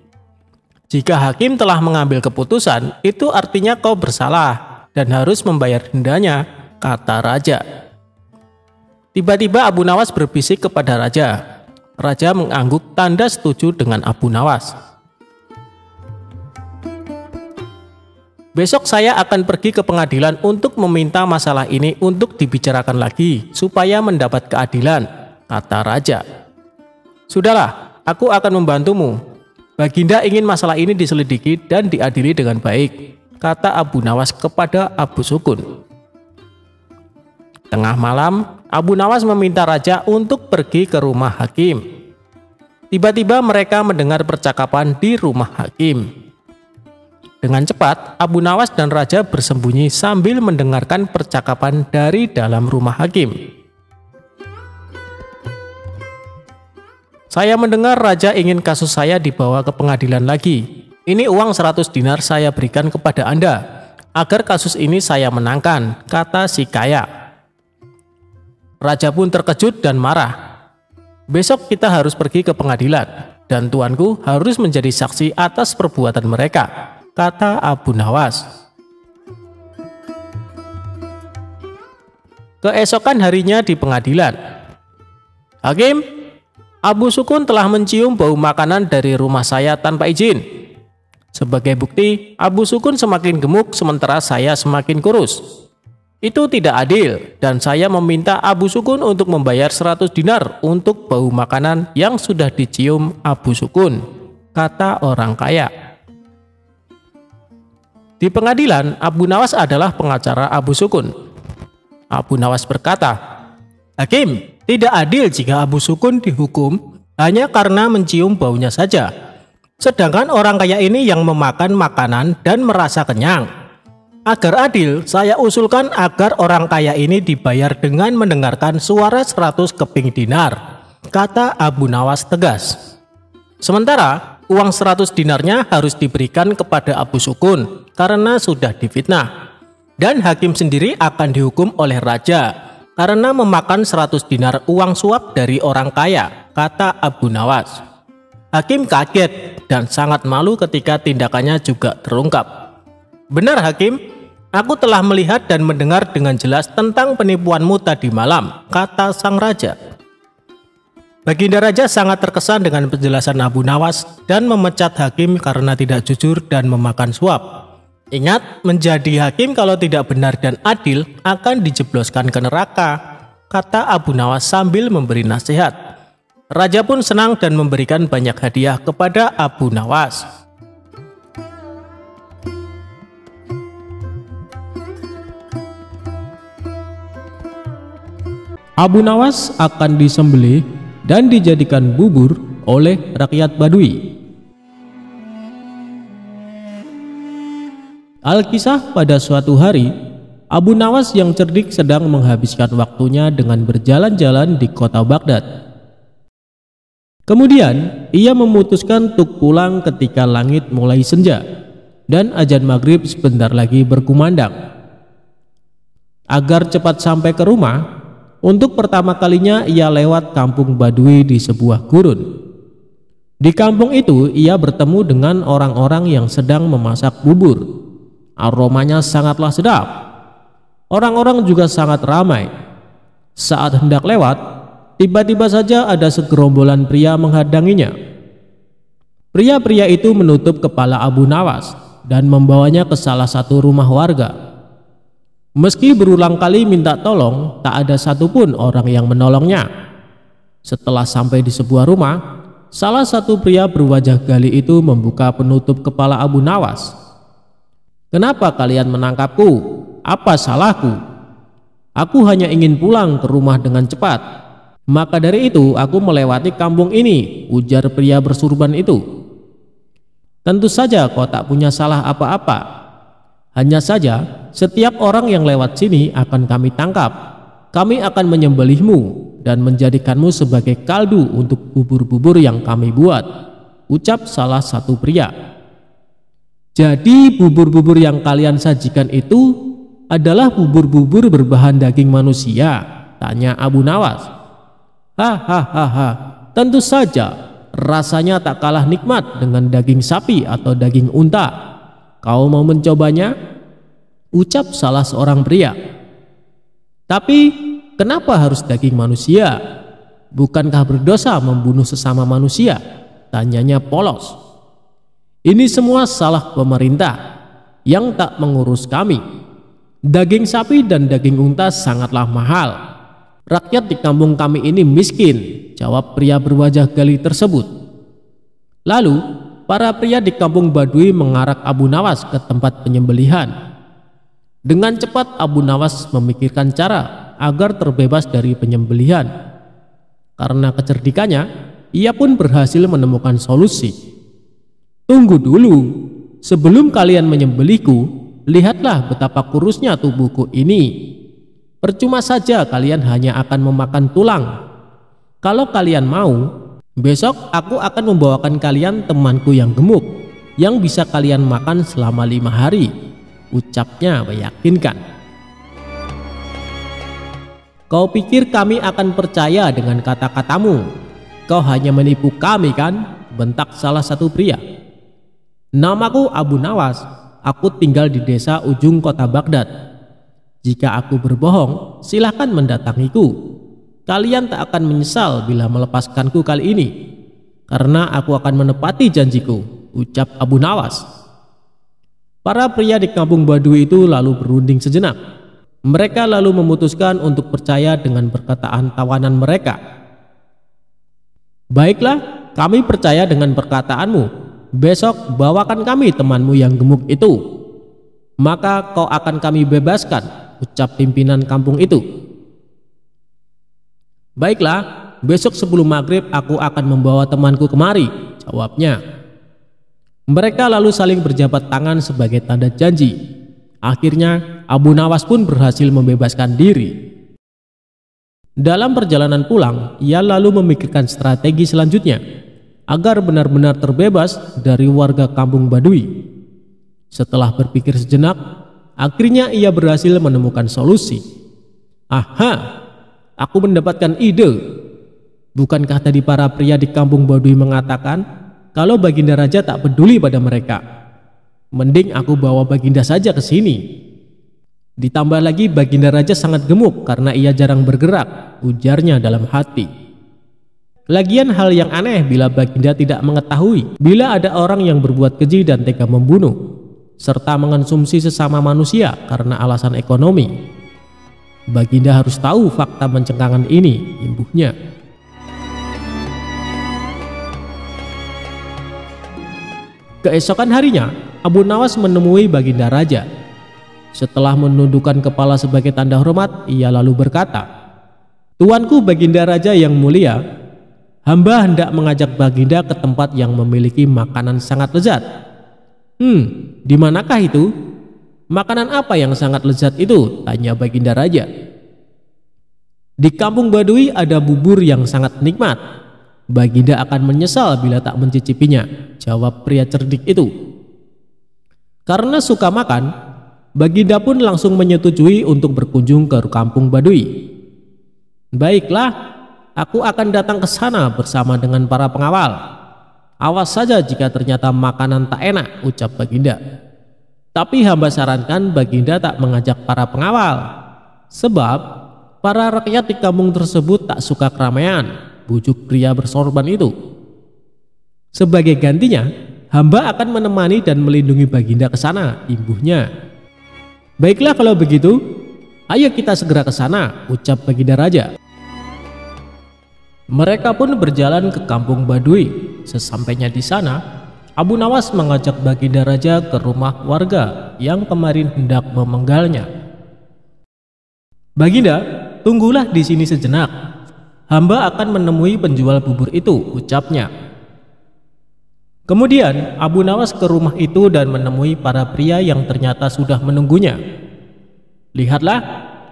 "Jika hakim telah mengambil keputusan, itu artinya kau bersalah dan harus membayar dendanya," kata raja. Tiba-tiba Abu Nawas berbisik kepada raja. Raja mengangguk tanda setuju dengan Abu Nawas. "Besok saya akan pergi ke pengadilan untuk meminta masalah ini untuk dibicarakan lagi supaya mendapat keadilan," kata raja. "Sudahlah, aku akan membantumu. Baginda ingin masalah ini diselidiki dan diadili dengan baik," kata Abu Nawas kepada Abu Sukun. Tengah malam, Abu Nawas meminta raja untuk pergi ke rumah hakim. Tiba-tiba mereka mendengar percakapan di rumah hakim. Dengan cepat, Abu Nawas dan raja bersembunyi sambil mendengarkan percakapan dari dalam rumah hakim. "Saya mendengar raja ingin kasus saya dibawa ke pengadilan lagi. Ini uang 100 dinar saya berikan kepada Anda, agar kasus ini saya menangkan," kata si kaya. Raja pun terkejut dan marah. "Besok kita harus pergi ke pengadilan, dan tuanku harus menjadi saksi atas perbuatan mereka," kata Abu Nawas. Keesokan harinya di pengadilan. "Hakim, Abu Sukun telah mencium bau makanan dari rumah saya tanpa izin. Sebagai bukti, Abu Sukun semakin gemuk sementara saya semakin kurus. Itu tidak adil dan saya meminta Abu Sukun untuk membayar 100 dinar untuk bau makanan yang sudah dicium Abu Sukun," kata orang kaya. Di pengadilan, Abu Nawas adalah pengacara Abu Sukun. Abu Nawas berkata, "Hakim, tidak adil jika Abu Sukun dihukum hanya karena mencium baunya saja. Sedangkan orang kaya ini yang memakan makanan dan merasa kenyang. Agar adil, saya usulkan agar orang kaya ini dibayar dengan mendengarkan suara 100 keping dinar," kata Abu Nawas tegas. Sementara uang 100 dinarnya harus diberikan kepada Abu Sukun karena sudah difitnah. Dan hakim sendiri akan dihukum oleh raja karena memakan 100 dinar uang suap dari orang kaya, kata Abu Nawas. Hakim kaget dan sangat malu ketika tindakannya juga terungkap. "Benar Hakim, aku telah melihat dan mendengar dengan jelas tentang penipuanmu tadi malam," kata sang raja. Baginda Raja sangat terkesan dengan penjelasan Abu Nawas dan memecat hakim karena tidak jujur dan memakan suap. "Ingat, menjadi hakim kalau tidak benar dan adil akan dijebloskan ke neraka," kata Abu Nawas sambil memberi nasihat. Raja pun senang dan memberikan banyak hadiah kepada Abu Nawas. Abu Nawas akan disembelih dan dijadikan bubur oleh rakyat Badui. Alkisah, pada suatu hari, Abu Nawas yang cerdik sedang menghabiskan waktunya dengan berjalan-jalan di kota Baghdad. Kemudian, ia memutuskan untuk pulang ketika langit mulai senja dan azan maghrib sebentar lagi berkumandang. Agar cepat sampai ke rumah, Untuk pertama kalinya ia lewat kampung Badui di sebuah gurun. Di kampung itu ia bertemu dengan orang-orang yang sedang memasak bubur. Aromanya sangatlah sedap. Orang-orang juga sangat ramai. Saat hendak lewat, tiba-tiba saja ada segerombolan pria menghadanginya. Pria-pria itu menutup kepala Abu Nawas dan membawanya ke salah satu rumah warga. Meski berulang kali minta tolong, tak ada satupun orang yang menolongnya. Setelah sampai di sebuah rumah, salah satu pria berwajah gali itu membuka penutup kepala Abu Nawas. "Kenapa kalian menangkapku? Apa salahku? Aku hanya ingin pulang ke rumah dengan cepat. Maka dari itu aku melewati kampung ini," ujar pria bersurban itu. "Tentu saja kau tak punya salah apa-apa. Hanya saja setiap orang yang lewat sini akan kami tangkap. Kami akan menyembelihmu dan menjadikanmu sebagai kaldu untuk bubur-bubur yang kami buat," ucap salah satu pria. "Jadi bubur-bubur yang kalian sajikan itu adalah bubur-bubur berbahan daging manusia?" tanya Abu Nawas. "Hahaha, tentu saja. Rasanya tak kalah nikmat dengan daging sapi atau daging unta. Kau mau mencobanya?" ucap salah seorang pria. "Tapi kenapa harus daging manusia? Bukankah berdosa membunuh sesama manusia?" tanyanya polos. "Ini semua salah pemerintah yang tak mengurus kami. Daging sapi dan daging unta sangatlah mahal. Rakyat di kampung kami ini miskin," jawab pria berwajah gali tersebut. Lalu para pria di kampung Badui mengarak Abu Nawas ke tempat penyembelihan. Dengan cepat Abu Nawas memikirkan cara agar terbebas dari penyembelihan. Karena kecerdikannya, ia pun berhasil menemukan solusi. "Tunggu dulu, sebelum kalian menyembelihku, lihatlah betapa kurusnya tubuhku ini. Percuma saja kalian hanya akan memakan tulang. Kalau kalian mau, besok aku akan membawakan kalian temanku yang gemuk, yang bisa kalian makan selama 5 hari, ucapnya meyakinkan. "Kau pikir kami akan percaya dengan kata-katamu? Kau hanya menipu kami kan?" bentak salah satu pria. "Namaku Abu Nawas, aku tinggal di desa ujung kota Baghdad. Jika aku berbohong, silahkan mendatangiku. Kalian tak akan menyesal bila melepaskanku kali ini, karena aku akan menepati janjiku," ucap Abu Nawas. Para pria di kampung Badui itu lalu berunding sejenak. Mereka lalu memutuskan untuk percaya dengan perkataan tawanan mereka. "Baiklah, kami percaya dengan perkataanmu. Besok bawakan kami temanmu yang gemuk itu. Maka kau akan kami bebaskan," ucap pimpinan kampung itu. "Baiklah, besok sebelum maghrib aku akan membawa temanku kemari," jawabnya. Mereka lalu saling berjabat tangan sebagai tanda janji. Akhirnya Abu Nawas pun berhasil membebaskan diri. Dalam perjalanan pulang, ia lalu memikirkan strategi selanjutnya agar benar-benar terbebas dari warga kampung Badui. Setelah berpikir sejenak, akhirnya ia berhasil menemukan solusi. "Aha, aku mendapatkan ide. Bukankah tadi para pria di kampung Badui mengatakan kalau Baginda Raja tak peduli pada mereka? Mending aku bawa Baginda saja ke sini. Ditambah lagi Baginda Raja sangat gemuk karena ia jarang bergerak," ujarnya dalam hati. Lagian hal yang aneh bila Baginda tidak mengetahui bila ada orang yang berbuat keji dan tega membunuh, serta mengonsumsi sesama manusia karena alasan ekonomi. Baginda harus tahu fakta mencengangkan ini, imbuhnya. Keesokan harinya, Abu Nawas menemui Baginda Raja. Setelah menundukkan kepala sebagai tanda hormat, ia lalu berkata, "Tuanku Baginda Raja yang mulia, hamba hendak mengajak Baginda ke tempat yang memiliki makanan sangat lezat." Di manakah itu? Makanan apa yang sangat lezat itu?" tanya Baginda Raja. "Di kampung Badui ada bubur yang sangat nikmat. Baginda akan menyesal bila tak mencicipinya," jawab pria cerdik itu. Karena suka makan, Baginda pun langsung menyetujui untuk berkunjung ke kampung Badui. Baiklah, aku akan datang ke sana bersama dengan para pengawal. Awas saja jika ternyata makanan tak enak, ucap Baginda. Tapi hamba sarankan Baginda tak mengajak para pengawal, sebab para rakyat di kampung tersebut tak suka keramaian, bujuk pria bersorban itu. Sebagai gantinya, hamba akan menemani dan melindungi Baginda ke sana, imbuhnya. Baiklah kalau begitu, ayo kita segera ke sana, ucap Baginda Raja. Mereka pun berjalan ke kampung Baduy. Sesampainya di sana, Abu Nawas mengajak Baginda Raja ke rumah warga yang kemarin hendak memenggalnya. Baginda, tunggulah di sini sejenak. Hamba akan menemui penjual bubur itu, ucapnya. Kemudian Abu Nawas ke rumah itu dan menemui para pria yang ternyata sudah menunggunya. Lihatlah,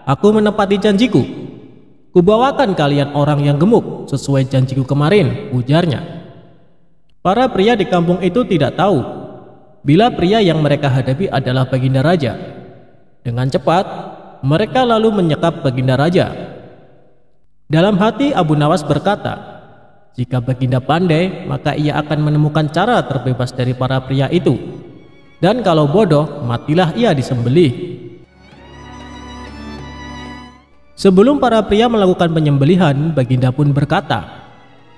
aku menepati janjiku. Kubawakan kalian orang yang gemuk sesuai janjiku kemarin, ujarnya. Para pria di kampung itu tidak tahu bila pria yang mereka hadapi adalah Baginda Raja. Dengan cepat, mereka lalu menyekap Baginda Raja. Dalam hati Abu Nawas berkata, jika Baginda pandai, maka ia akan menemukan cara terbebas dari para pria itu. Dan kalau bodoh, matilah ia disembelih. Sebelum para pria melakukan penyembelihan, Baginda pun berkata,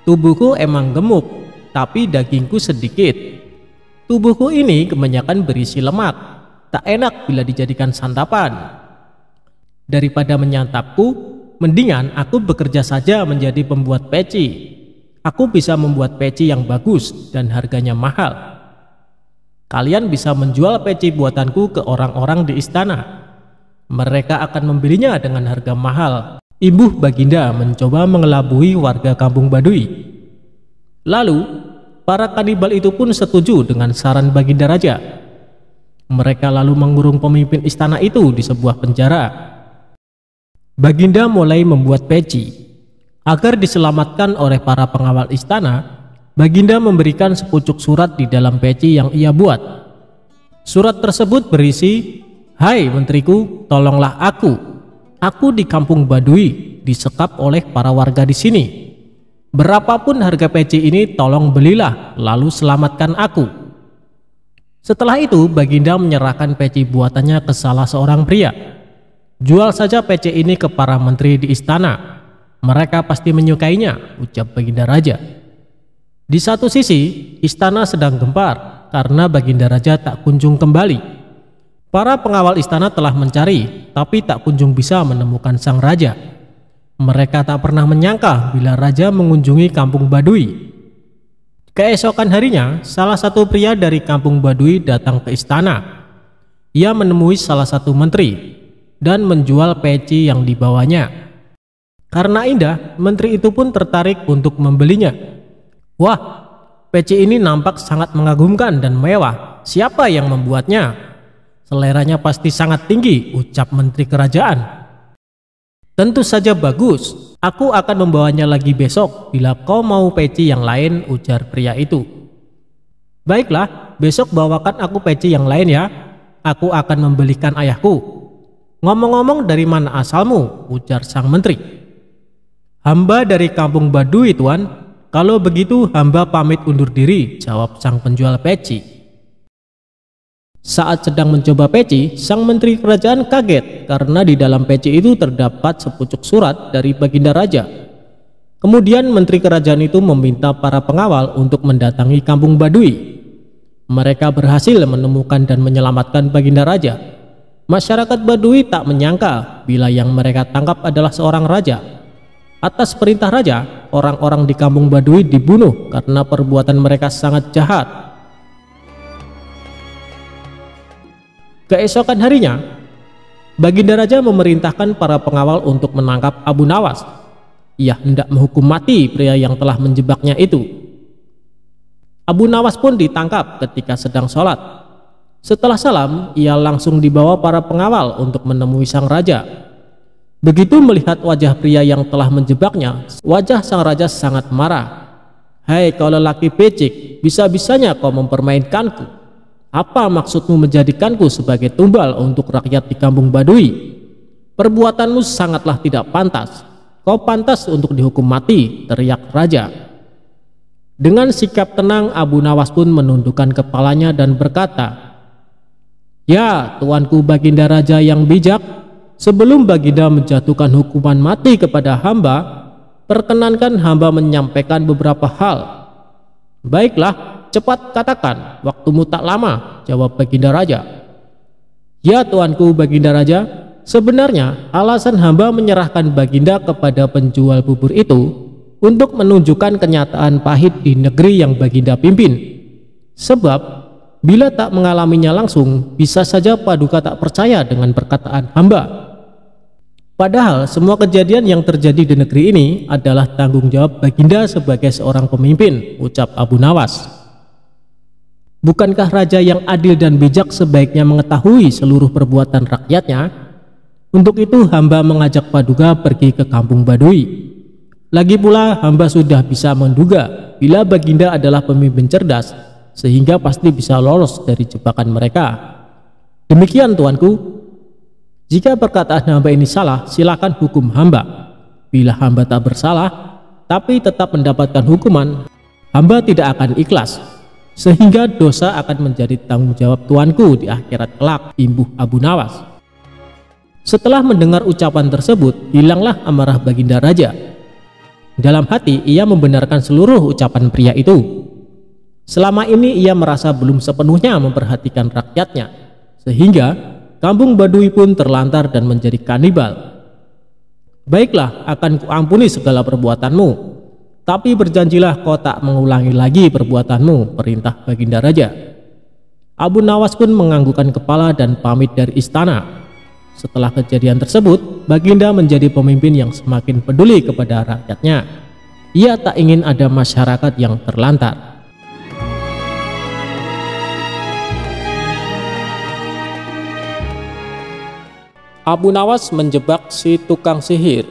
tubuhku emang gemuk, tapi dagingku sedikit. Tubuhku ini kebanyakan berisi lemak, tak enak bila dijadikan santapan. Daripada menyantapku, mendingan aku bekerja saja menjadi pembuat peci. Aku bisa membuat peci yang bagus dan harganya mahal. Kalian bisa menjual peci buatanku ke orang-orang di istana. Mereka akan membelinya dengan harga mahal. Imbuh Baginda mencoba mengelabui warga kampung Baduy. Lalu, para kanibal itu pun setuju dengan saran Baginda Raja. Mereka lalu mengurung pemimpin istana itu di sebuah penjara. Baginda mulai membuat peci. Agar diselamatkan oleh para pengawal istana, Baginda memberikan sepucuk surat di dalam peci yang ia buat. Surat tersebut berisi, "Hai menteriku, tolonglah aku. Aku di kampung Baduy disekap oleh para warga di sini. Berapapun harga peci ini, tolong belilah, lalu selamatkan aku." Setelah itu, Baginda menyerahkan peci buatannya ke salah seorang pria. "Jual saja peci ini ke para menteri di istana. Mereka pasti menyukainya," ucap Baginda Raja. Di satu sisi, istana sedang gempar karena Baginda Raja tak kunjung kembali. Para pengawal istana telah mencari, tapi tak kunjung bisa menemukan sang raja. Mereka tak pernah menyangka bila raja mengunjungi kampung Baduy. Keesokan harinya, salah satu pria dari kampung Baduy datang ke istana. Ia menemui salah satu menteri dan menjual peci yang dibawanya. Karena indah, menteri itu pun tertarik untuk membelinya. "Wah, peci ini nampak sangat mengagumkan dan mewah. Siapa yang membuatnya? Seleranya pasti sangat tinggi," ucap menteri kerajaan. "Tentu saja bagus. Aku akan membawanya lagi besok bila kau mau peci yang lain," ujar pria itu. "Baiklah, besok bawakan aku peci yang lain ya. Aku akan membelikan ayahku." "Ngomong-ngomong, dari mana asalmu?" ujar sang menteri. "Hamba dari kampung Baduy, Tuan. Kalau begitu hamba pamit undur diri," jawab sang penjual peci. Saat sedang mencoba peci, sang menteri kerajaan kaget karena di dalam peci itu terdapat sepucuk surat dari Baginda Raja. Kemudian menteri kerajaan itu meminta para pengawal untuk mendatangi kampung Baduy. Mereka berhasil menemukan dan menyelamatkan Baginda Raja. Masyarakat Baduy tak menyangka bila yang mereka tangkap adalah seorang raja. Atas perintah raja, orang-orang di kampung Baduy dibunuh karena perbuatan mereka sangat jahat. Keesokan harinya, Baginda Raja memerintahkan para pengawal untuk menangkap Abu Nawas. Ia hendak menghukum mati pria yang telah menjebaknya itu. Abu Nawas pun ditangkap ketika sedang sholat. Setelah salam, ia langsung dibawa para pengawal untuk menemui sang raja. Begitu melihat wajah pria yang telah menjebaknya, wajah sang raja sangat marah. "Hai kau lelaki becik, bisa-bisanya kau mempermainkanku. Apa maksudmu menjadikanku sebagai tumbal untuk rakyat di kampung Baduy? Perbuatanmu sangatlah tidak pantas. kau pantas untuk dihukum mati, teriak raja. Dengan sikap tenang, Abu Nawas pun menundukkan kepalanya dan berkata, "Ya, tuanku Baginda Raja yang bijak, sebelum Baginda menjatuhkan hukuman mati kepada hamba, perkenankan hamba menyampaikan beberapa hal." "Baiklah, cepat katakan, waktumu tak lama," jawab Baginda Raja. "Ya tuanku Baginda Raja, sebenarnya alasan hamba menyerahkan Baginda kepada penjual bubur itu untuk menunjukkan kenyataan pahit di negeri yang Baginda pimpin. Sebab bila tak mengalaminya langsung, bisa saja Paduka tak percaya dengan perkataan hamba. Padahal semua kejadian yang terjadi di negeri ini adalah tanggung jawab Baginda sebagai seorang pemimpin," ucap Abu Nawas. "Bukankah raja yang adil dan bijak sebaiknya mengetahui seluruh perbuatan rakyatnya? Untuk itu hamba mengajak Paduka pergi ke kampung Badui. Lagi pula hamba sudah bisa menduga bila Baginda adalah pemimpin cerdas, sehingga pasti bisa lolos dari jebakan mereka. Demikian tuanku. Jika perkataan hamba ini salah, silakan hukum hamba. Bila hamba tak bersalah, tapi tetap mendapatkan hukuman, hamba tidak akan ikhlas, sehingga dosa akan menjadi tanggung jawab tuanku di akhirat kelak," imbuh Abu Nawas. Setelah mendengar ucapan tersebut, hilanglah amarah Baginda Raja. Dalam hati ia membenarkan seluruh ucapan pria itu. Selama ini ia merasa belum sepenuhnya memperhatikan rakyatnya, sehingga kampung Badui pun terlantar dan menjadi kanibal. "Baiklah, akan kuampuni segala perbuatanmu, tapi berjanjilah kau tak mengulangi lagi perbuatanmu," perintah Baginda Raja. Abu Nawas pun menganggukkan kepala dan pamit dari istana. Setelah kejadian tersebut, Baginda menjadi pemimpin yang semakin peduli kepada rakyatnya. Ia tak ingin ada masyarakat yang terlantar. Abu Nawas menjebak si tukang sihir.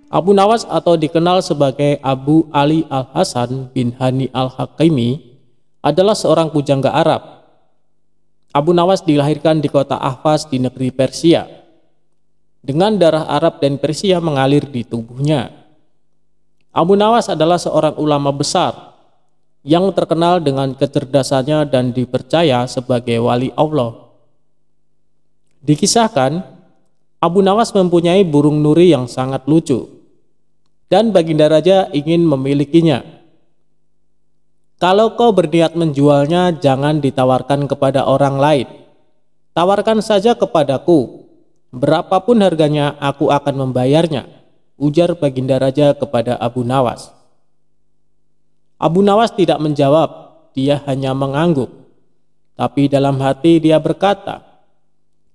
Abu Nawas atau dikenal sebagai Abu Ali Al-Hasan bin Hani Al-Hakimi adalah seorang pujangga Arab. Abu Nawas dilahirkan di kota Ahvaz di negeri Persia. Dengan darah Arab dan Persia mengalir di tubuhnya. Abu Nawas adalah seorang ulama besar yang terkenal dengan kecerdasannya dan dipercaya sebagai wali Allah. Dikisahkan, Abu Nawas mempunyai burung nuri yang sangat lucu, dan Baginda Raja ingin memilikinya. "Kalau kau berniat menjualnya, jangan ditawarkan kepada orang lain. Tawarkan saja kepadaku. Berapapun harganya, aku akan membayarnya," ujar Baginda Raja kepada Abu Nawas. Abu Nawas tidak menjawab, dia hanya mengangguk. Tapi dalam hati dia berkata,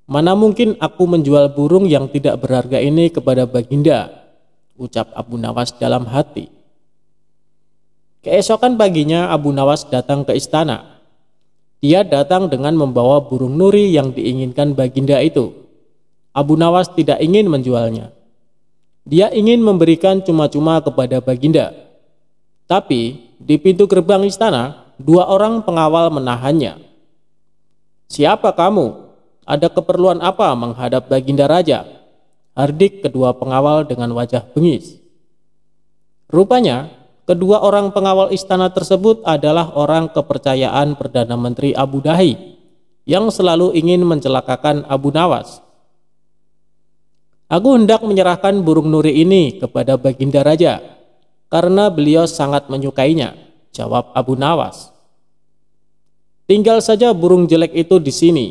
"Mana mungkin aku menjual burung yang tidak berharga ini kepada Baginda," ucap Abu Nawas dalam hati. Keesokan paginya Abu Nawas datang ke istana. Dia datang dengan membawa burung nuri yang diinginkan Baginda itu. Abu Nawas tidak ingin menjualnya. Dia ingin memberikan cuma-cuma kepada Baginda. Tapi di pintu gerbang istana, 2 orang pengawal menahannya. "Siapa kamu? Ada keperluan apa menghadap Baginda Raja?" hardik kedua pengawal dengan wajah bengis. Rupanya, kedua orang pengawal istana tersebut adalah orang kepercayaan Perdana Menteri Abu Dahi yang selalu ingin mencelakakan Abu Nawas. "Aku hendak menyerahkan burung nuri ini kepada Baginda Raja karena beliau sangat menyukainya," jawab Abu Nawas. "Tinggal saja burung jelek itu di sini,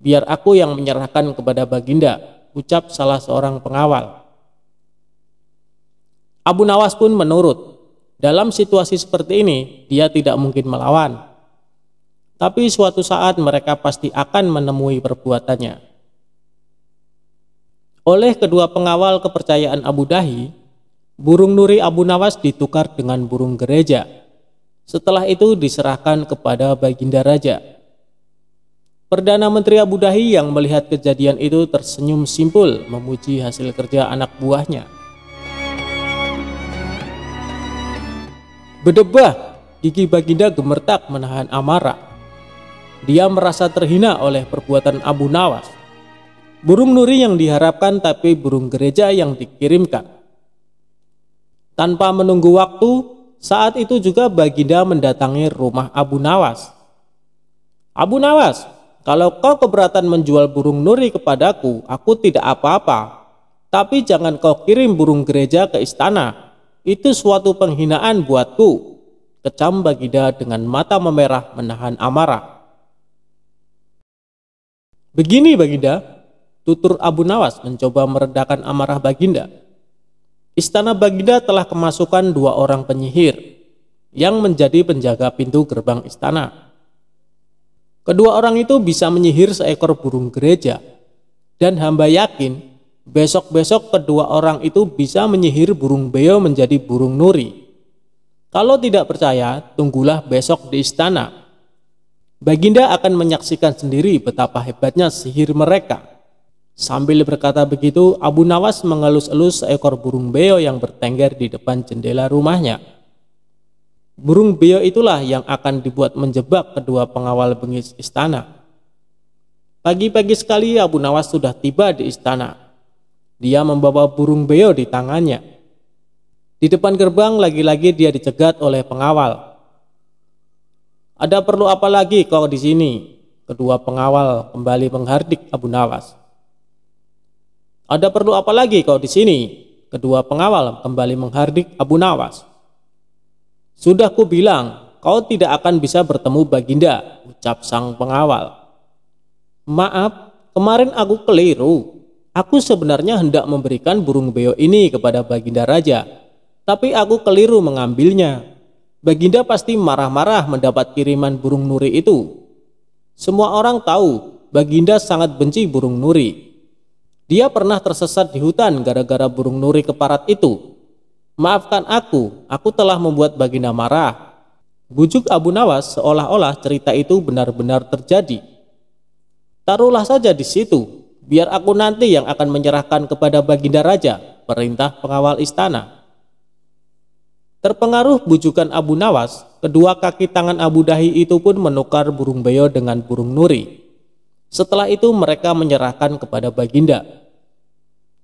biar aku yang menyerahkan kepada Baginda," ucap salah seorang pengawal. Abu Nawas pun menurut. Dalam situasi seperti ini, dia tidak mungkin melawan. Tapi suatu saat mereka pasti akan menemui perbuatannya. Oleh kedua pengawal kepercayaan Abu Dahi, burung nuri Abu Nawas ditukar dengan burung gereja. Setelah itu diserahkan kepada Baginda Raja. Perdana Menteri Abu Dahi yang melihat kejadian itu tersenyum simpul memuji hasil kerja anak buahnya. Berdebah, gigi Baginda gemertak menahan amarah. Dia merasa terhina oleh perbuatan Abu Nawas. Burung nuri yang diharapkan tapi burung gereja yang dikirimkan. Tanpa menunggu waktu, saat itu juga Baginda mendatangi rumah Abu Nawas. "Abu Nawas, kalau kau keberatan menjual burung nuri kepadaku, aku tidak apa-apa. Tapi jangan kau kirim burung gereja ke istana. Itu suatu penghinaan buatku," kecam Baginda dengan mata memerah menahan amarah. "Begini Baginda," tutur Abu Nawas mencoba meredakan amarah Baginda. "Istana Baginda telah kemasukan 2 orang penyihir yang menjadi penjaga pintu gerbang istana. Kedua orang itu bisa menyihir seekor burung gereja, dan hamba yakin besok-besok kedua orang itu bisa menyihir burung beo menjadi burung nuri. Kalau tidak percaya, tunggulah besok di istana. Baginda akan menyaksikan sendiri betapa hebatnya sihir mereka." Sambil berkata begitu, Abu Nawas mengelus-elus seekor burung beo yang bertengger di depan jendela rumahnya. Burung beo itulah yang akan dibuat menjebak kedua pengawal bengis istana. Pagi-pagi sekali Abu Nawas sudah tiba di istana. Dia membawa burung beo di tangannya. Di depan gerbang lagi-lagi dia dicegat oleh pengawal. "Ada perlu apa lagi kau di sini?" Kedua pengawal kembali menghardik Abu Nawas. "Ada perlu apa lagi kau di sini?" Kedua pengawal kembali menghardik Abu Nawas. "Sudah ku bilang, kau tidak akan bisa bertemu Baginda," ucap sang pengawal. "Maaf, kemarin aku keliru. Aku sebenarnya hendak memberikan burung beo ini kepada Baginda Raja, tapi aku keliru mengambilnya. Baginda pasti marah-marah mendapat kiriman burung nuri itu. Semua orang tahu Baginda sangat benci burung nuri. Dia pernah tersesat di hutan gara-gara burung nuri keparat itu. Maafkan aku telah membuat Baginda marah." Bujuk Abu Nawas seolah-olah cerita itu benar-benar terjadi. "Taruhlah saja di situ, biar aku nanti yang akan menyerahkan kepada Baginda Raja," perintah pengawal istana. Terpengaruh bujukan Abu Nawas, kedua kaki tangan Abu Dahi itu pun menukar burung beo dengan burung nuri. Setelah itu mereka menyerahkan kepada Baginda.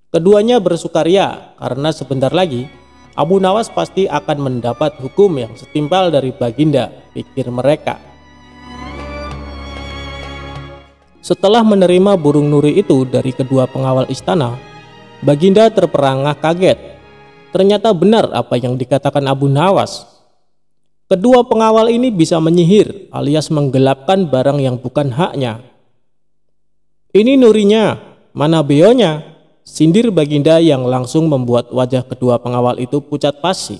Keduanya bersukaria karena sebentar lagi Abu Nawas pasti akan mendapat hukum yang setimpal dari Baginda, pikir mereka. Setelah menerima burung nuri itu dari kedua pengawal istana, Baginda terperangah kaget. Ternyata benar apa yang dikatakan Abu Nawas. Kedua pengawal ini bisa menyihir alias menggelapkan barang yang bukan haknya. "Ini nurinya, mana beonya?" sindir Baginda yang langsung membuat wajah kedua pengawal itu pucat pasi.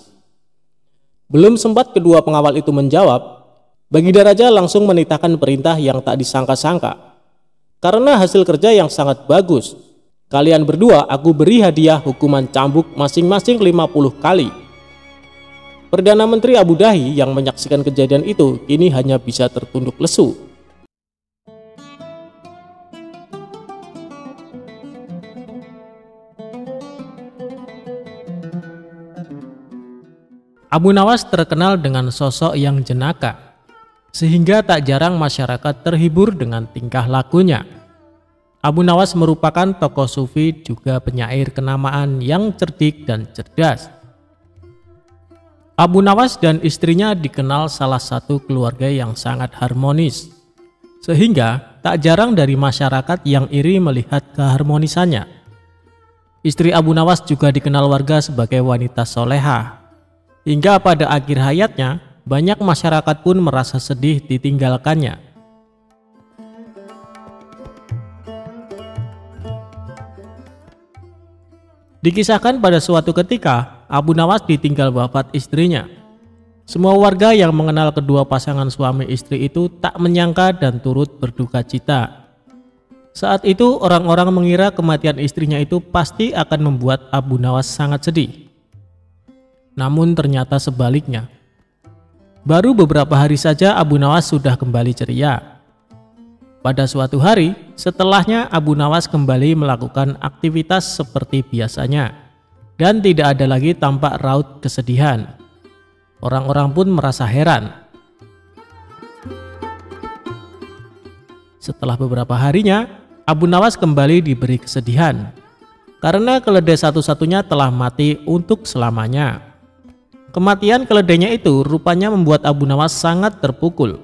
Belum sempat kedua pengawal itu menjawab, Baginda Raja langsung menitahkan perintah yang tak disangka-sangka. "Karena hasil kerja yang sangat bagus, kalian berdua aku beri hadiah hukuman cambuk masing-masing 50 kali. Perdana Menteri Abu Dahi yang menyaksikan kejadian itu kini hanya bisa tertunduk lesu. Abu Nawas terkenal dengan sosok yang jenaka, sehingga tak jarang masyarakat terhibur dengan tingkah lakunya. Abu Nawas merupakan tokoh sufi juga penyair kenamaan yang cerdik dan cerdas. Abu Nawas dan istrinya dikenal salah satu keluarga yang sangat harmonis, sehingga tak jarang dari masyarakat yang iri melihat keharmonisannya. Istri Abu Nawas juga dikenal warga sebagai wanita soleha, hingga pada akhir hayatnya banyak masyarakat pun merasa sedih ditinggalkannya. Dikisahkan pada suatu ketika Abu Nawas ditinggal wafat istrinya. Semua warga yang mengenal kedua pasangan suami istri itu tak menyangka dan turut berduka cita. Saat itu orang-orang mengira kematian istrinya itu pasti akan membuat Abu Nawas sangat sedih. Namun ternyata sebaliknya. Baru beberapa hari saja Abu Nawas sudah kembali ceria. Pada suatu hari, setelahnya Abu Nawas kembali melakukan aktivitas seperti biasanya dan tidak ada lagi tampak raut kesedihan. Orang-orang pun merasa heran. Setelah beberapa harinya, Abu Nawas kembali diberi kesedihan karena keledai satu-satunya telah mati untuk selamanya. Kematian keledainya itu rupanya membuat Abu Nawas sangat terpukul.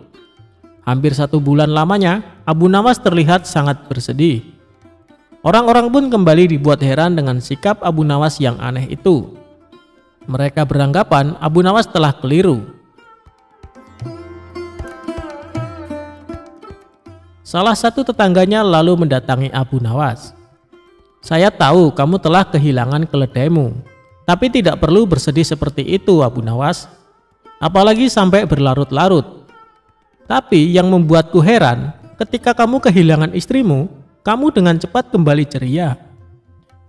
Hampir 1 bulan lamanya, Abu Nawas terlihat sangat bersedih. Orang-orang pun kembali dibuat heran dengan sikap Abu Nawas yang aneh itu. Mereka beranggapan Abu Nawas telah keliru. Salah satu tetangganya lalu mendatangi Abu Nawas. "Saya tahu kamu telah kehilangan keledaimu, tapi tidak perlu bersedih seperti itu, Abu Nawas. Apalagi sampai berlarut-larut. Tapi yang membuatku heran, ketika kamu kehilangan istrimu, kamu dengan cepat kembali ceria.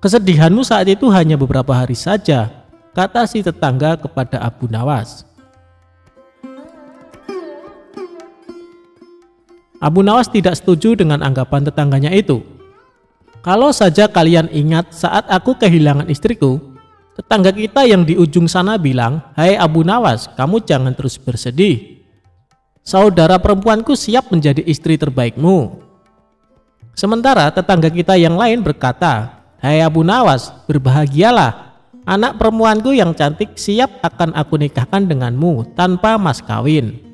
Kesedihanmu saat itu hanya beberapa hari saja," kata si tetangga kepada Abu Nawas. Abu Nawas tidak setuju dengan anggapan tetangganya itu. "Kalau saja kalian ingat saat aku kehilangan istriku, tetangga kita yang di ujung sana bilang, 'Hai Abu Nawas, kamu jangan terus bersedih. Saudara perempuanku siap menjadi istri terbaikmu.' Sementara tetangga kita yang lain berkata, 'Hai Abu Nawas, berbahagialah. Anak perempuanku yang cantik siap akan aku nikahkan denganmu tanpa mas kawin.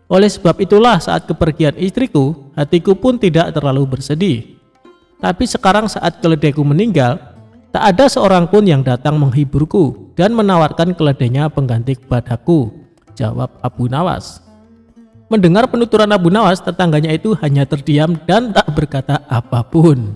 Oleh sebab itulah saat kepergian istriku, hatiku pun tidak terlalu bersedih. Tapi sekarang saat keledaiku meninggal, tak ada seorang pun yang datang menghiburku dan menawarkan keledainya pengganti kepadaku," jawab Abu Nawas. Mendengar penuturan Abu Nawas, tetangganya itu hanya terdiam dan tak berkata apapun.